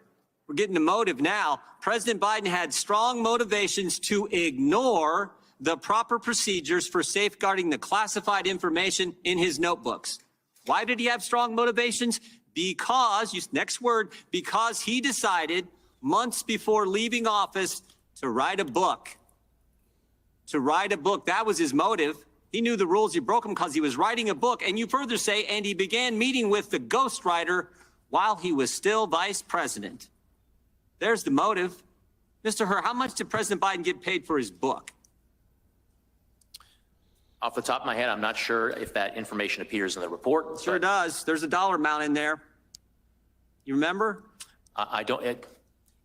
We're getting to motive now. President Biden had strong motivations to ignore the proper procedures for safeguarding the classified information in his notebooks. Why did he have strong motivations? Because, next word, because he decided months before leaving office to write a book. To write a book, that was his motive. He knew the rules, he broke them because he was writing a book. And you further say, and he began meeting with the ghostwriter while he was still vice president. There's the motive. Mr. Hur, how much did President Biden get paid for his book? Off the top of my head, I'm not sure if that information appears in the report. Sure does. There's a dollar amount in there. You remember? I don't.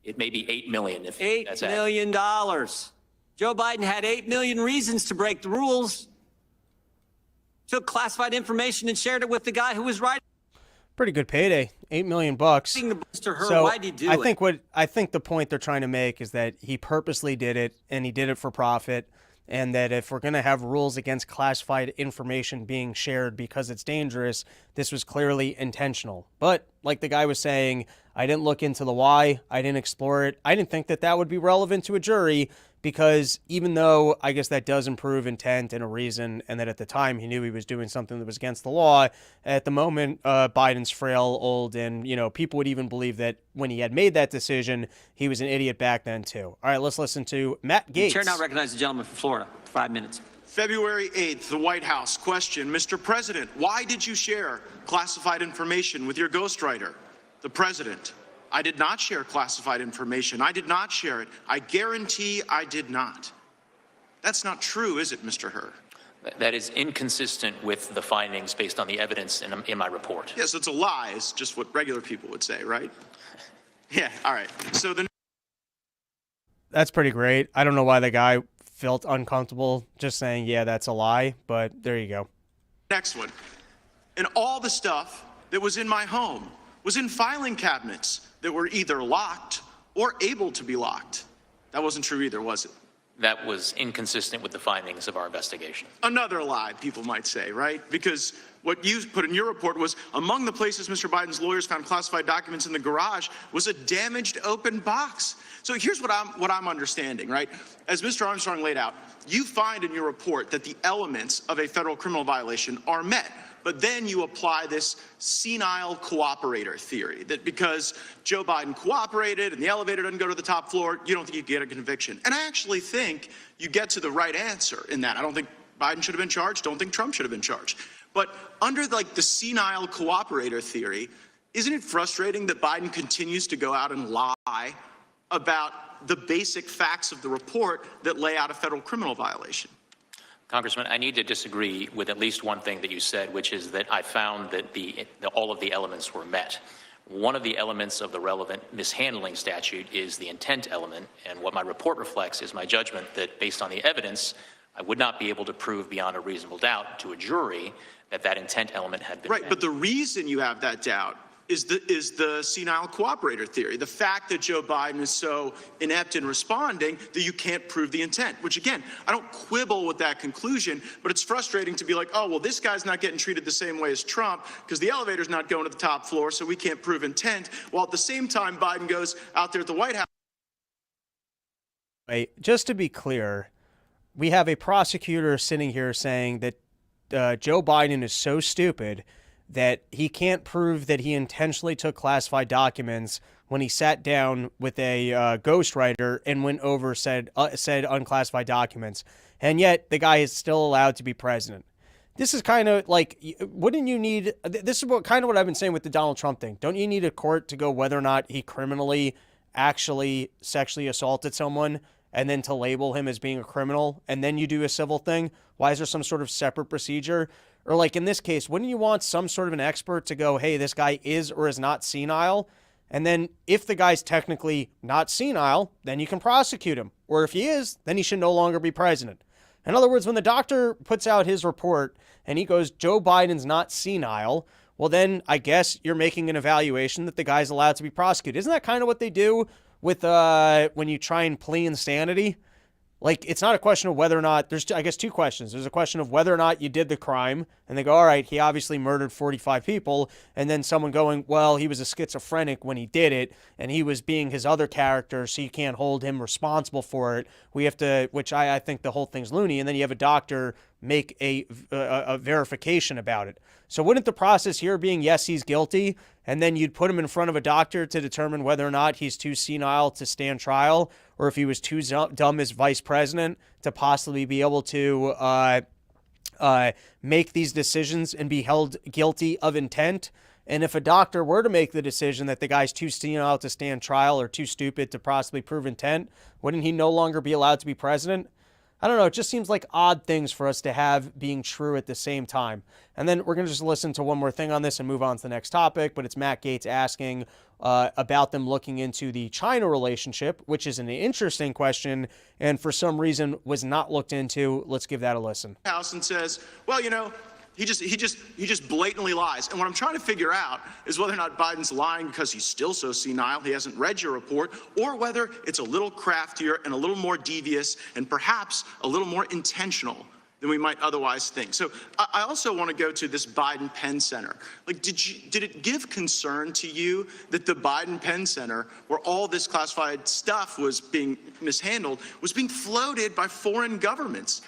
It may be $8 million. If that's $8 million. Joe Biden had 8 million reasons to break the rules. Took classified information and shared it with the guy who was writing. Pretty good payday, $8 million. Mr. Hur, so why'd he do I think the point they're trying to make is that he purposely did it, and he did it for profit. And that if we're going to have rules against classified information being shared because it's dangerous, this was clearly intentional. But like the guy was saying, I didn't look into the why. I didn't explore it. I didn't think that that would be relevant to a jury, because even though I guess that does improve intent and a reason, and that at the time he knew he was doing something that was against the law, at the moment Biden's frail, old, and people would even believe that when he had made that decision, he was an idiot back then too. All right, let's listen to Matt Gaetz. The chair now recognizes the gentleman from Florida. 5 minutes. February 8th, the White House. Question, Mr. President, why did you share classified information with your ghostwriter? The President, I did not share classified information. I did not share it. I guarantee I did not. That's not true, is it, Mr. Hur? That is inconsistent with the findings based on the evidence in my report. Yes, it's a lie. It's just what regular people would say, right? Yeah, all right. So that's pretty great. I don't know why the guy felt uncomfortable just saying, yeah, that's a lie, but there you go. Next one. And all the stuff that was in my home was in filing cabinets that were either locked or able to be locked. That wasn't true either, was it? That was inconsistent with the findings of our investigation. Another lie, people might say, right? Because what you put in your report was among the places Mr. Biden's lawyers found classified documents in the garage was a damaged open box. So here's what I'm understanding, right? As Mr. Armstrong laid out, you find in your report that the elements of a federal criminal violation are met. But then you apply this senile cooperator theory, that because Joe Biden cooperated and the elevator doesn't go to the top floor, you don't think you get a conviction. And I actually think you get to the right answer in that. I don't think Biden should have been charged. Don't think Trump should have been charged. But under the senile cooperator theory, isn't it frustrating that Biden continues to go out and lie about the basic facts of the report that lay out a federal criminal violation? Congressman, I need to disagree with at least one thing that you said, which is that I found that all of the elements were met. One of the elements of the relevant mishandling statute is the intent element, and what my report reflects is my judgment that based on the evidence, I would not be able to prove beyond a reasonable doubt to a jury that that intent element had been met. Right, but the reason you have that doubt is the senile cooperator theory. The fact that Joe Biden is so inept in responding that you can't prove the intent, which again, I don't quibble with that conclusion, but it's frustrating to be like, oh, well, this guy's not getting treated the same way as Trump because the elevator's not going to the top floor, so we can't prove intent. While at the same time, Biden goes out there at the White House. Wait, just to be clear, we have a prosecutor sitting here saying that Joe Biden is so stupid that he can't prove that he intentionally took classified documents when he sat down with a ghostwriter and went over said unclassified documents. And yet the guy is still allowed to be president. This is kind of like, wouldn't you need, this is what I've been saying with the Donald Trump thing. Don't you need a court to go whether or not he criminally actually sexually assaulted someone and then to label him as being a criminal, and then you do a civil thing? Why is there some sort of separate procedure? Or like in this case, wouldn't you want some sort of an expert to go, hey, this guy is or is not senile? And then if the guy's technically not senile, then you can prosecute him. Or if he is, then he should no longer be president. In other words, when the doctor puts out his report and he goes, Joe Biden's not senile, well, then I guess you're making an evaluation that the guy's allowed to be prosecuted. Isn't that kind of what they do with when you try and plea insanity? Like, it's not a question of whether or not, there's, I guess, two questions. There's a question of whether or not you did the crime, and they go, all right, he obviously murdered 45 people, and then someone going, well, he was a schizophrenic when he did it, and he was being his other character, so you can't hold him responsible for it. We have to, which I think the whole thing's loony, and then you have a doctor make a verification about it. So wouldn't the process here being, yes, he's guilty, and then you'd put him in front of a doctor to determine whether or not he's too senile to stand trial, or if he was too dumb as vice president to possibly be able to make these decisions and be held guilty of intent? And if a doctor were to make the decision that the guy's too senile to stand trial or too stupid to possibly prove intent, wouldn't he no longer be allowed to be president? I don't know. It just seems like odd things for us to have being true at the same time. And then we're going to just listen to one more thing on this and move on to the next topic. But it's Matt Gaetz asking about them looking into the China relationship, which is an interesting question and for some reason was not looked into. Let's give that a listen. House and says, well, you know, he just blatantly lies. And what I'm trying to figure out is whether or not Biden's lying because he's still so senile, he hasn't read your report, or whether it's a little craftier and a little more devious and perhaps a little more intentional than we might otherwise think. So I also want to go to this Biden Penn Center. Like, did it give concern to you that the Biden Penn Center, where all this classified stuff was being mishandled, was being floated by foreign governments?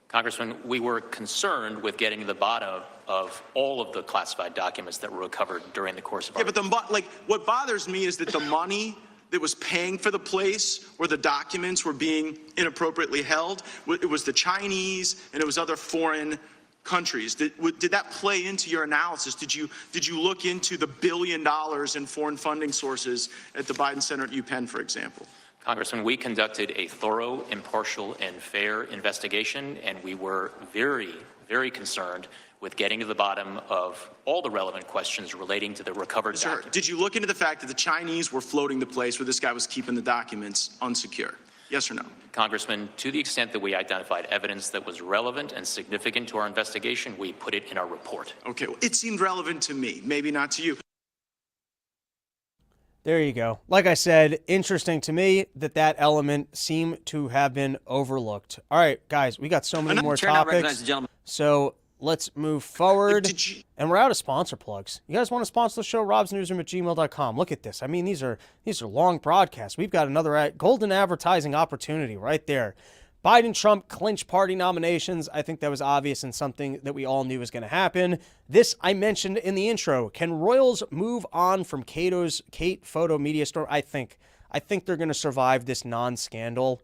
Congressman, we were concerned with getting to the bottom of all of the classified documents that were recovered during the course of our... Yeah, but what bothers me is that the money that was paying for the place where the documents were being inappropriately held, it was the Chinese and it was other foreign countries. Did that play into your analysis? Did you look into the $1 billion in foreign funding sources at the Biden Center at UPenn, for example? Congressman, we conducted a thorough, impartial, and fair investigation, and we were very, very concerned with getting to the bottom of all the relevant questions relating to the recovered documents. Did you look into the fact that the Chinese were floating the place where this guy was keeping the documents unsecure? Yes or no? Congressman, to the extent that we identified evidence that was relevant and significant to our investigation, we put it in our report. Okay, well, it seemed relevant to me, maybe not to you. There you go. Like I said, interesting to me that element seemed to have been overlooked. All right, guys, we got so many more topics. So let's move forward. And we're out of sponsor plugs. You guys want to sponsor the show? robsnewsroom@gmail.com. Look at this. I mean, these are long broadcasts. We've got another golden advertising opportunity right there. Biden-Trump clinch party nominations. I think that was obvious and something that we all knew was going to happen. This I mentioned in the intro. Can Royals move on from Kate Photo Media Storm? I think they're going to survive this non-scandal.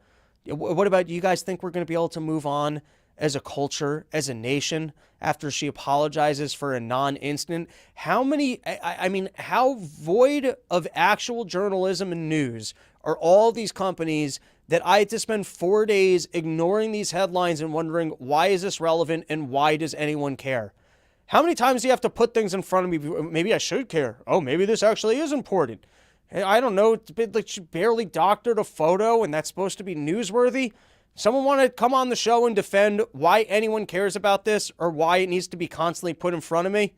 What about you guys? Think we're going to be able to move on as a culture, as a nation, after she apologizes for a non-incident? How void of actual journalism and news are all these companies that I had to spend 4 days ignoring these headlines and wondering, why is this relevant and why does anyone care? How many times do you have to put things in front of me? Maybe I should care. Oh, maybe this actually is important. I don't know. It's been like she barely doctored a photo and that's supposed to be newsworthy. Someone want to come on the show and defend why anyone cares about this or why it needs to be constantly put in front of me?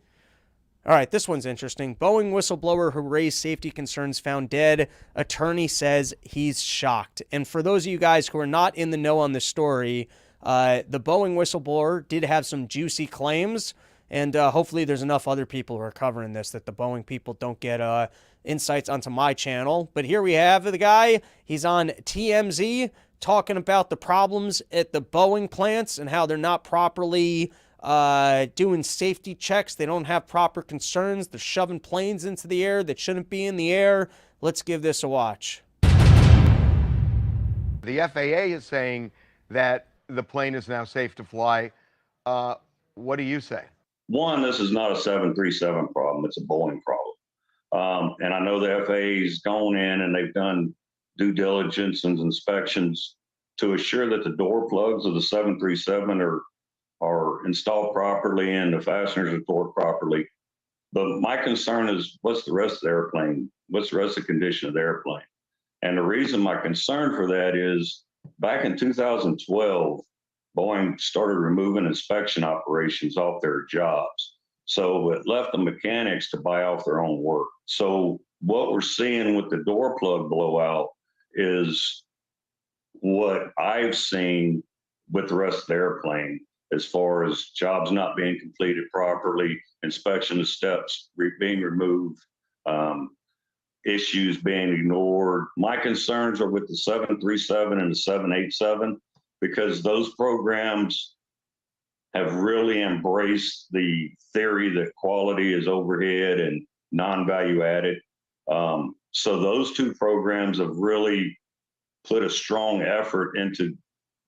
All right, this one's interesting. Boeing whistleblower who raised safety concerns found dead. Attorney says he's shocked. And for those of you guys who are not in the know on this story, the Boeing whistleblower did have some juicy claims, and hopefully there's enough other people who are covering this that the Boeing people don't get insights onto my channel. But here we have the guy. He's on TMZ talking about the problems at the Boeing plants and how they're not properly doing safety checks. They don't have proper concerns. They're shoving planes into the air that shouldn't be in the air. Let's give this a watch. The FAA is saying that the plane is now safe to fly. What do you say? One, this is not a 737 problem. It's a Boeing problem. And I know the FAA's gone in and they've done due diligence and inspections to assure that the door plugs of the 737 are installed properly and the fasteners are torqued properly. But my concern is, what's the rest of the airplane? What's the rest of the condition of the airplane? And the reason my concern for that is back in 2012, Boeing started removing inspection operations off their jobs. So it left the mechanics to buy off their own work. So what we're seeing with the door plug blowout is what I've seen with the rest of the airplane, as far as jobs not being completed properly, inspection steps being removed, issues being ignored. My concerns are with the 737 and the 787, because those programs have really embraced the theory that quality is overhead and non-value added. So those two programs have really put a strong effort into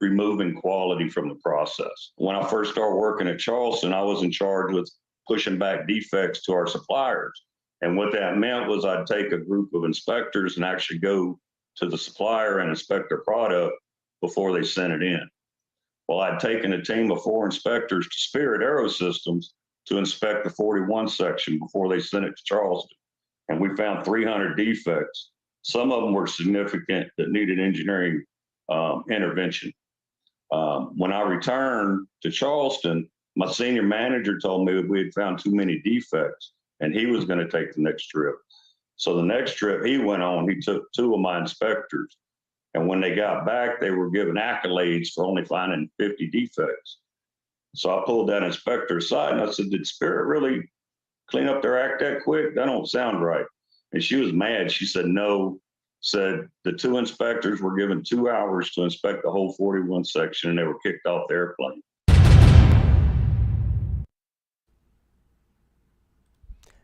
removing quality from the process. When I first started working at Charleston, I was in charge with pushing back defects to our suppliers. And what that meant was I'd take a group of inspectors and actually go to the supplier and inspect their product before they sent it in. Well, I'd taken a team of 4 inspectors to Spirit Aerosystems to inspect the 41 section before they sent it to Charleston. And we found 300 defects. Some of them were significant that needed engineering intervention. When I returned to Charleston, my senior manager told me we had found too many defects and he was going to take the next trip. So the next trip he went on, he took 2 of my inspectors. And when they got back, they were given accolades for only finding 50 defects. So I pulled that inspector aside and I said, did Spirit really clean up their act that quick? That don't sound right. And she was mad. She said, no. Said the 2 inspectors were given 2 hours to inspect the whole 41 section and they were kicked off the airplane.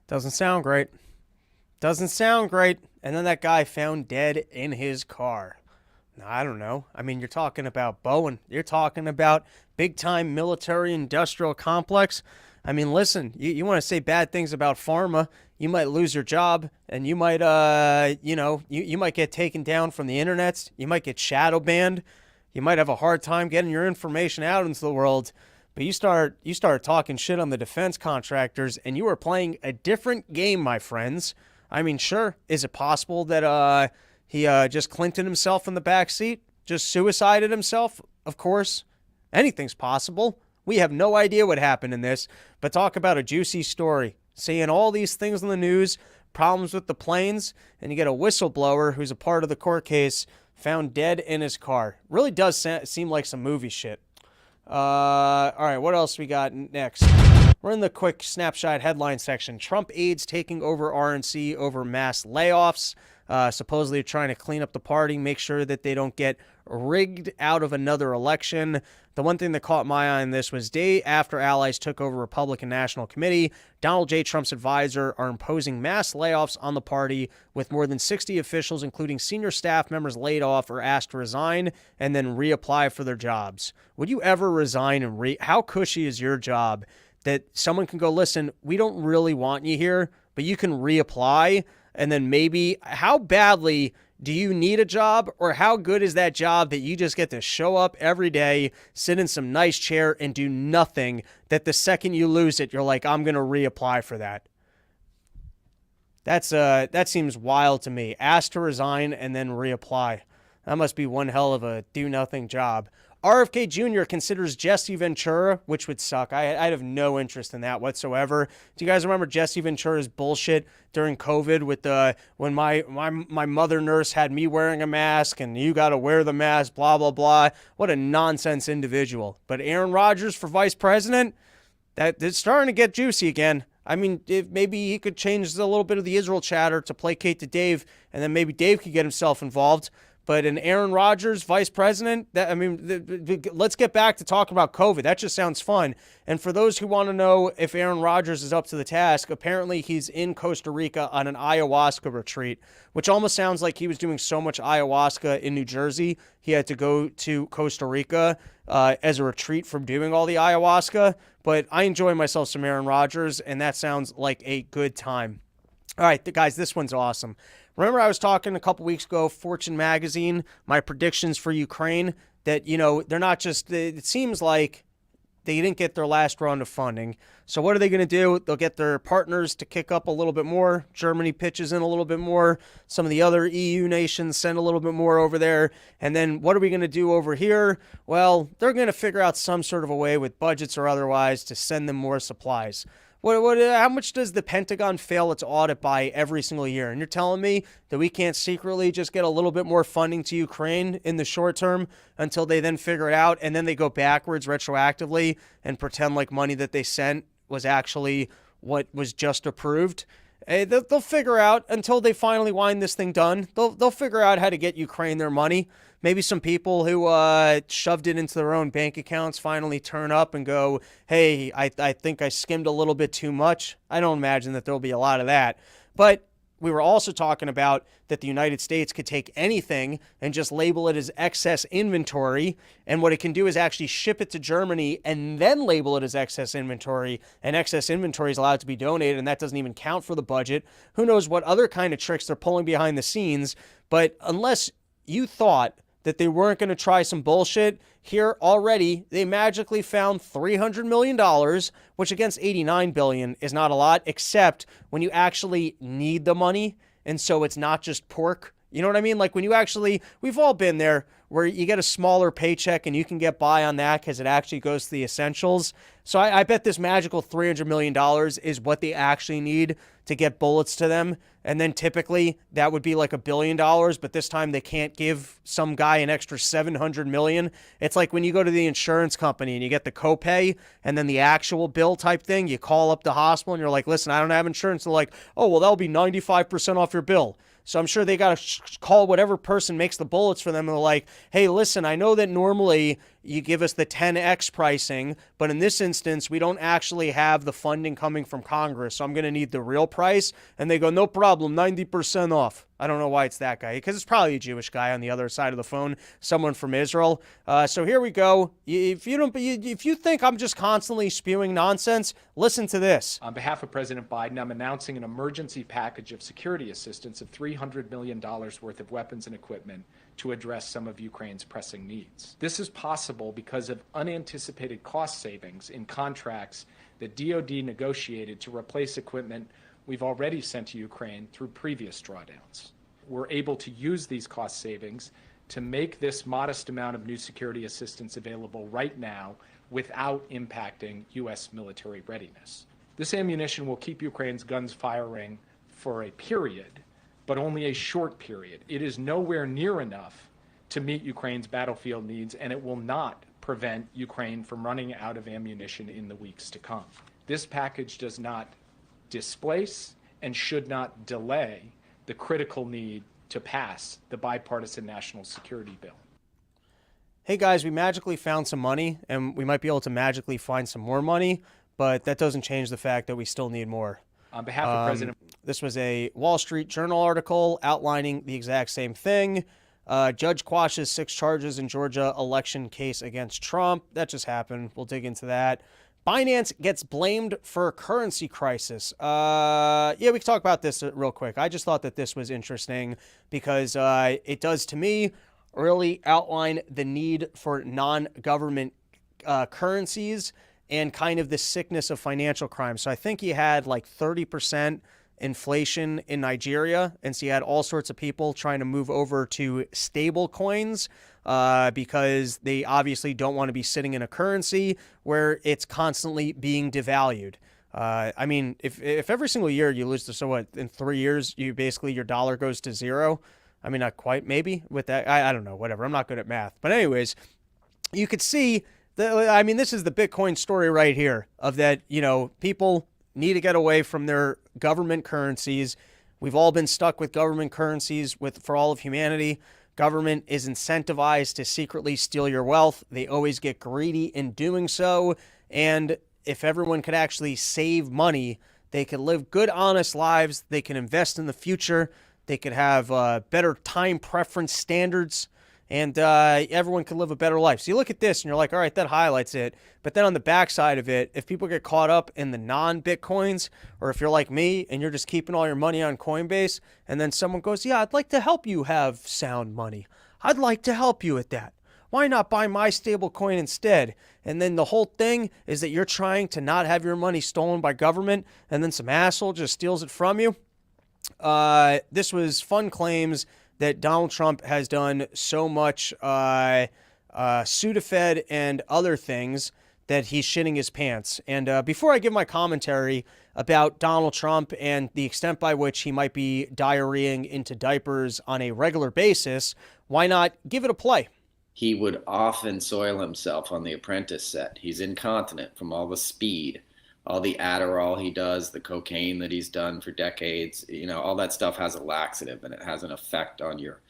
Doesn't sound great. Doesn't sound great. And then that guy found dead in his car. Now, I don't know. I mean, you're talking about Boeing. You're talking about big-time military-industrial complex. I mean, listen, you want to say bad things about pharma, you might lose your job, and you might, you might get taken down from the internet. You might get shadow banned. You might have a hard time getting your information out into the world. But you start talking shit on the defense contractors, and you are playing a different game, my friends. I mean, sure, is it possible that he just Clinton himself in the back seat, just suicided himself? Of course, anything's possible. We have no idea what happened in this, but talk about a juicy story. Seeing all these things in the news, problems with the planes, and you get a whistleblower who's a part of the court case found dead in his car. Really does seem like some movie shit. All right, what else we got next? We're in the quick snapshot headline section. Trump aides taking over RNC over mass layoffs. Supposedly trying to clean up the party, make sure that they don't get rigged out of another election. The one thing that caught my eye on this was day after allies took over Republican National Committee, Donald J. Trump's advisor are imposing mass layoffs on the party, with more than 60 officials, including senior staff members, laid off or asked to resign and then reapply for their jobs. Would you ever resign and how cushy is your job that someone can go, listen, we don't really want you here, but you can reapply? And then maybe, how badly do you need a job, or how good is that job that you just get to show up every day, sit in some nice chair and do nothing, that the second you lose it, you're like, I'm going to reapply for that? That seems wild to me. Ask to resign and then reapply. That must be one hell of a do-nothing job. RFK Jr. considers Jesse Ventura, which would suck. I'd have no interest in that whatsoever. Do you guys remember Jesse Ventura's bullshit during COVID with when my mother nurse had me wearing a mask and you got to wear the mask, blah, blah, blah. What a nonsense individual. But Aaron Rodgers for vice president, it's starting to get juicy again. I mean, if maybe he could change a little bit of the Israel chatter to placate to Dave, and then maybe Dave could get himself involved. But an Aaron Rodgers vice president, let's get back to talking about COVID. That just sounds fun. And for those who want to know if Aaron Rodgers is up to the task, apparently he's in Costa Rica on an ayahuasca retreat, which almost sounds like he was doing so much ayahuasca in New Jersey, he had to go to Costa Rica as a retreat from doing all the ayahuasca. But I enjoy myself some Aaron Rodgers, and that sounds like a good time. All right, guys, this one's awesome. Remember I was talking a couple weeks ago, Fortune magazine, my predictions for Ukraine, that, they're not just, it seems like they didn't get their last round of funding. So what are they going to do? They'll get their partners to kick up a little bit more. Germany pitches in a little bit more. Some of the other EU nations send a little bit more over there. And then what are we going to do over here? Well, they're going to figure out some sort of a way with budgets or otherwise to send them more supplies. How much does the Pentagon fail its audit by every single year? And you're telling me that we can't secretly just get a little bit more funding to Ukraine in the short term until they then figure it out, and then they go backwards retroactively and pretend like money that they sent was actually what was just approved? They'll figure out until they finally wind this thing done. They'll figure out how to get Ukraine their money. Maybe some people who shoved it into their own bank accounts finally turn up and go, hey, I think I skimmed a little bit too much. I don't imagine that there'll be a lot of that. But we were also talking about that the United States could take anything and just label it as excess inventory. And what it can do is actually ship it to Germany and then label it as excess inventory. And excess inventory is allowed to be donated, and that doesn't even count for the budget. Who knows what other kind of tricks they're pulling behind the scenes. But unless you thought that they weren't going to try some bullshit, here already they magically found $300 million, which against $89 billion is not a lot, except when you actually need the money. And so it's not just pork. You know what I mean? Like when you actually, we've all been there where you get a smaller paycheck and you can get by on that because it actually goes to the essentials. So I bet this magical $300 million is what they actually need to get bullets to them. And then typically that would be like $1 billion, but this time they can't give some guy an extra $700 million. It's like when you go to the insurance company and you get the copay and then the actual bill type thing, you call up the hospital and you're like, listen, I don't have insurance. They're like, oh, well, that'll be 95% off your bill. So I'm sure they got to call whatever person makes the bullets for them. And they're like, hey, listen, I know that normally you give us the 10x pricing, but in this instance, we don't actually have the funding coming from Congress. So I'm going to need the real price. And they go, no problem, 90% off. I don't know why it's that guy, because it's probably a Jewish guy on the other side of the phone, someone from Israel. So here we go. If you think I'm just constantly spewing nonsense, listen to this. On behalf of President Biden, I'm announcing an emergency package of security assistance of $300 million worth of weapons and equipment to address some of Ukraine's pressing needs. This is possible because of unanticipated cost savings in contracts that DoD negotiated to replace equipment we've already sent to Ukraine through previous drawdowns. We're able to use these cost savings to make this modest amount of new security assistance available right now without impacting U.S. military readiness. This ammunition will keep Ukraine's guns firing for a period, but only a short period. It is nowhere near enough to meet Ukraine's battlefield needs, and it will not prevent Ukraine from running out of ammunition in the weeks to come. This package does not displace and should not delay the critical need to pass the bipartisan national security bill. Hey guys, we magically found some money, and we might be able to magically find some more money, but that doesn't change the fact that we still need more. On behalf of President... This was a Wall Street Journal article outlining the exact same thing. Judge quashes 6 charges in Georgia election case against Trump. That just happened. We'll dig into that. Binance gets blamed for a currency crisis. Yeah, we can talk about this real quick. I just thought that this was interesting because it does, to me, really outline the need for non-government currencies and kind of the sickness of financial crime. So I think he had like 30% inflation in Nigeria, and so you had all sorts of people trying to move over to stable coins because they obviously don't want to be sitting in a currency where it's constantly being devalued. I mean, if every single year you lose so what, in 3 years, you basically, your dollar goes to zero. I mean, not quite, maybe with that. I don't know, whatever. I'm not good at math. But anyways, you could see I mean, this is the Bitcoin story right here of that, people need to get away from their government currencies. We've all been stuck with government currencies for all of humanity. Government is incentivized to secretly steal your wealth. They always get greedy in doing so. And if everyone could actually save money, they could live good, honest lives. They can invest in the future. They could have better time preference standards. And everyone can live a better life. So you look at this and you're like, all right, that highlights it. But then on the backside of it, if people get caught up in the non-Bitcoins, or if you're like me and you're just keeping all your money on Coinbase, and then someone goes, yeah, I'd like to help you have sound money. I'd like to help you with that. Why not buy my stable coin instead? And then the whole thing is that you're trying to not have your money stolen by government, and then some asshole just steals it from you. This was fun claims that Donald Trump has done so much Sudafed and other things that he's shitting his pants. And before I give my commentary about Donald Trump and the extent by which he might be diarrheaing into diapers on a regular basis, why not give it a play? He would often soil himself on The Apprentice set. He's incontinent from all the speed, all the Adderall he does, the cocaine that he's done for decades. All that stuff has a laxative, and it has an effect on your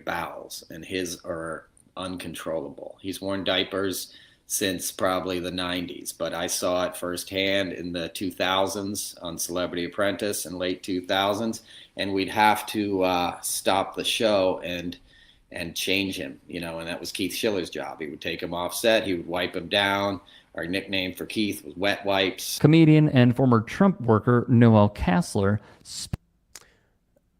bowels, and his are uncontrollable. He's worn diapers since probably the 90s, but I saw it firsthand in the 2000s on Celebrity Apprentice in late 2000s, and we'd have to stop the show and change him, and that was Keith Schiller's job. He would take him off set, he would wipe him down. Our nickname for Keith was Wet Wipes. Comedian and former Trump worker Noel Kassler.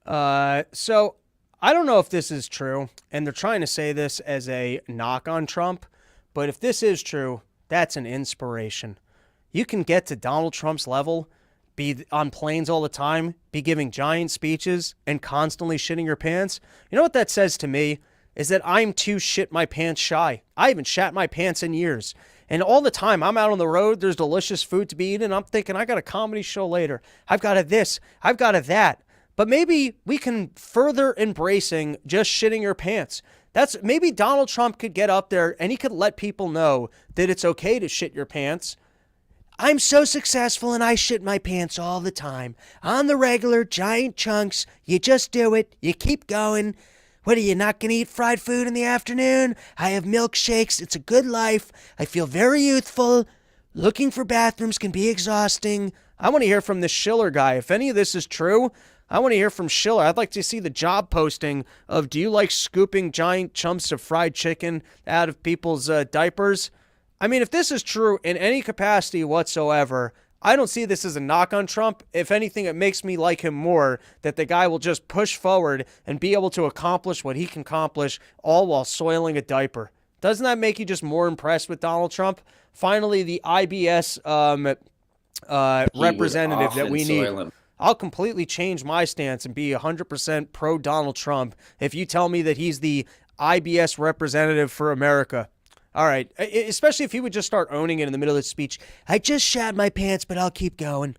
So I don't know if this is true, and they're trying to say this as a knock on Trump, but if this is true, that's an inspiration. You can get to Donald Trump's level, be on planes all the time, be giving giant speeches, and constantly shitting your pants. You know what that says to me? Is that I'm too shit my pants shy. I haven't shat my pants in years. And all the time I'm out on the road, there's delicious food to be eaten. I'm thinking, I got a comedy show later. I've got a this, I've got a that. But maybe we can further embracing just shitting your pants. Maybe Donald Trump could get up there and he could let people know that it's okay to shit your pants. I'm so successful and I shit my pants all the time. On the regular, giant chunks. You just do it. You keep going. What, are you not going to eat fried food in the afternoon? I have milkshakes. It's a good life. I feel very youthful. Looking for bathrooms can be exhausting. I want to hear from this Schiller guy. If any of this is true, I want to hear from Schiller. I'd like to see the job posting of, do you like scooping giant chunks of fried chicken out of people's diapers? I mean, if this is true in any capacity whatsoever, I don't see this as a knock on Trump. If anything, it makes me like him more, that the guy will just push forward and be able to accomplish what he can accomplish, all while soiling a diaper. Doesn't that make you just more impressed with Donald Trump? Finally, the IBS representative that we need. I'll completely change my stance and be 100% pro Donald Trump if you tell me that he's the IBS representative for America. All right, especially if he would just start owning it in the middle of the speech. I just shat my pants, but I'll keep going.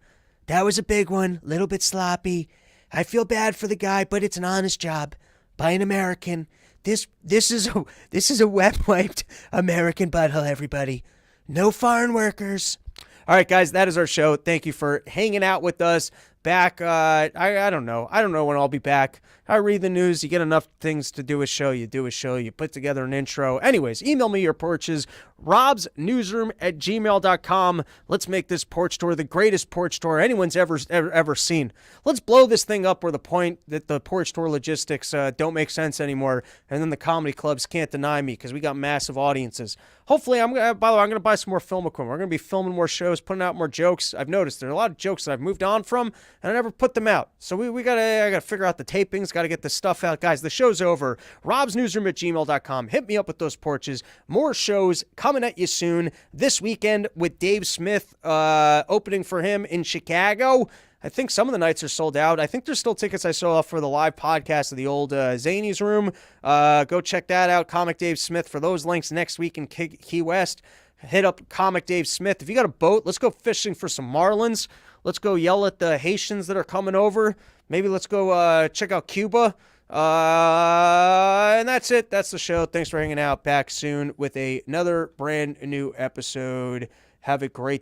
That was a big one, a little bit sloppy. I feel bad for the guy, but it's an honest job by an American. This is a wet-wiped American butthole, everybody. No foreign workers. All right, guys, that is our show. Thank you for hanging out with us. Back, I don't know. I don't know when I'll be back. I read the news. You get enough things to do a show. You do a show. You put together an intro. Anyways, email me your porches. robsnewsroom@gmail.com. Let's make this porch tour the greatest porch tour anyone's ever seen. Let's blow this thing up where the point that the porch tour logistics don't make sense anymore, and then the comedy clubs can't deny me because we got massive audiences. Hopefully, by the way, I'm going to buy some more film equipment. We're going to be filming more shows, putting out more jokes. I've noticed there are a lot of jokes that I've moved on from. and I never put them out. So I gotta figure out the tapings, gotta get the stuff out. Guys, the show's over. robsnewsroom@gmail.com. Hit me up with those porches. More shows coming at you soon. This weekend with Dave Smith, opening for him in Chicago. I think some of the nights are sold out. I think there's still tickets I saw for the live podcast of the old Zany's Room. Go check that out. Comic Dave Smith for those links next week in Key West. Hit up Comic Dave Smith. If you got a boat, let's go fishing for some marlins. Let's go yell at the Haitians that are coming over. Maybe let's go check out Cuba. And that's it. That's the show. Thanks for hanging out. Back soon with another brand new episode. Have a great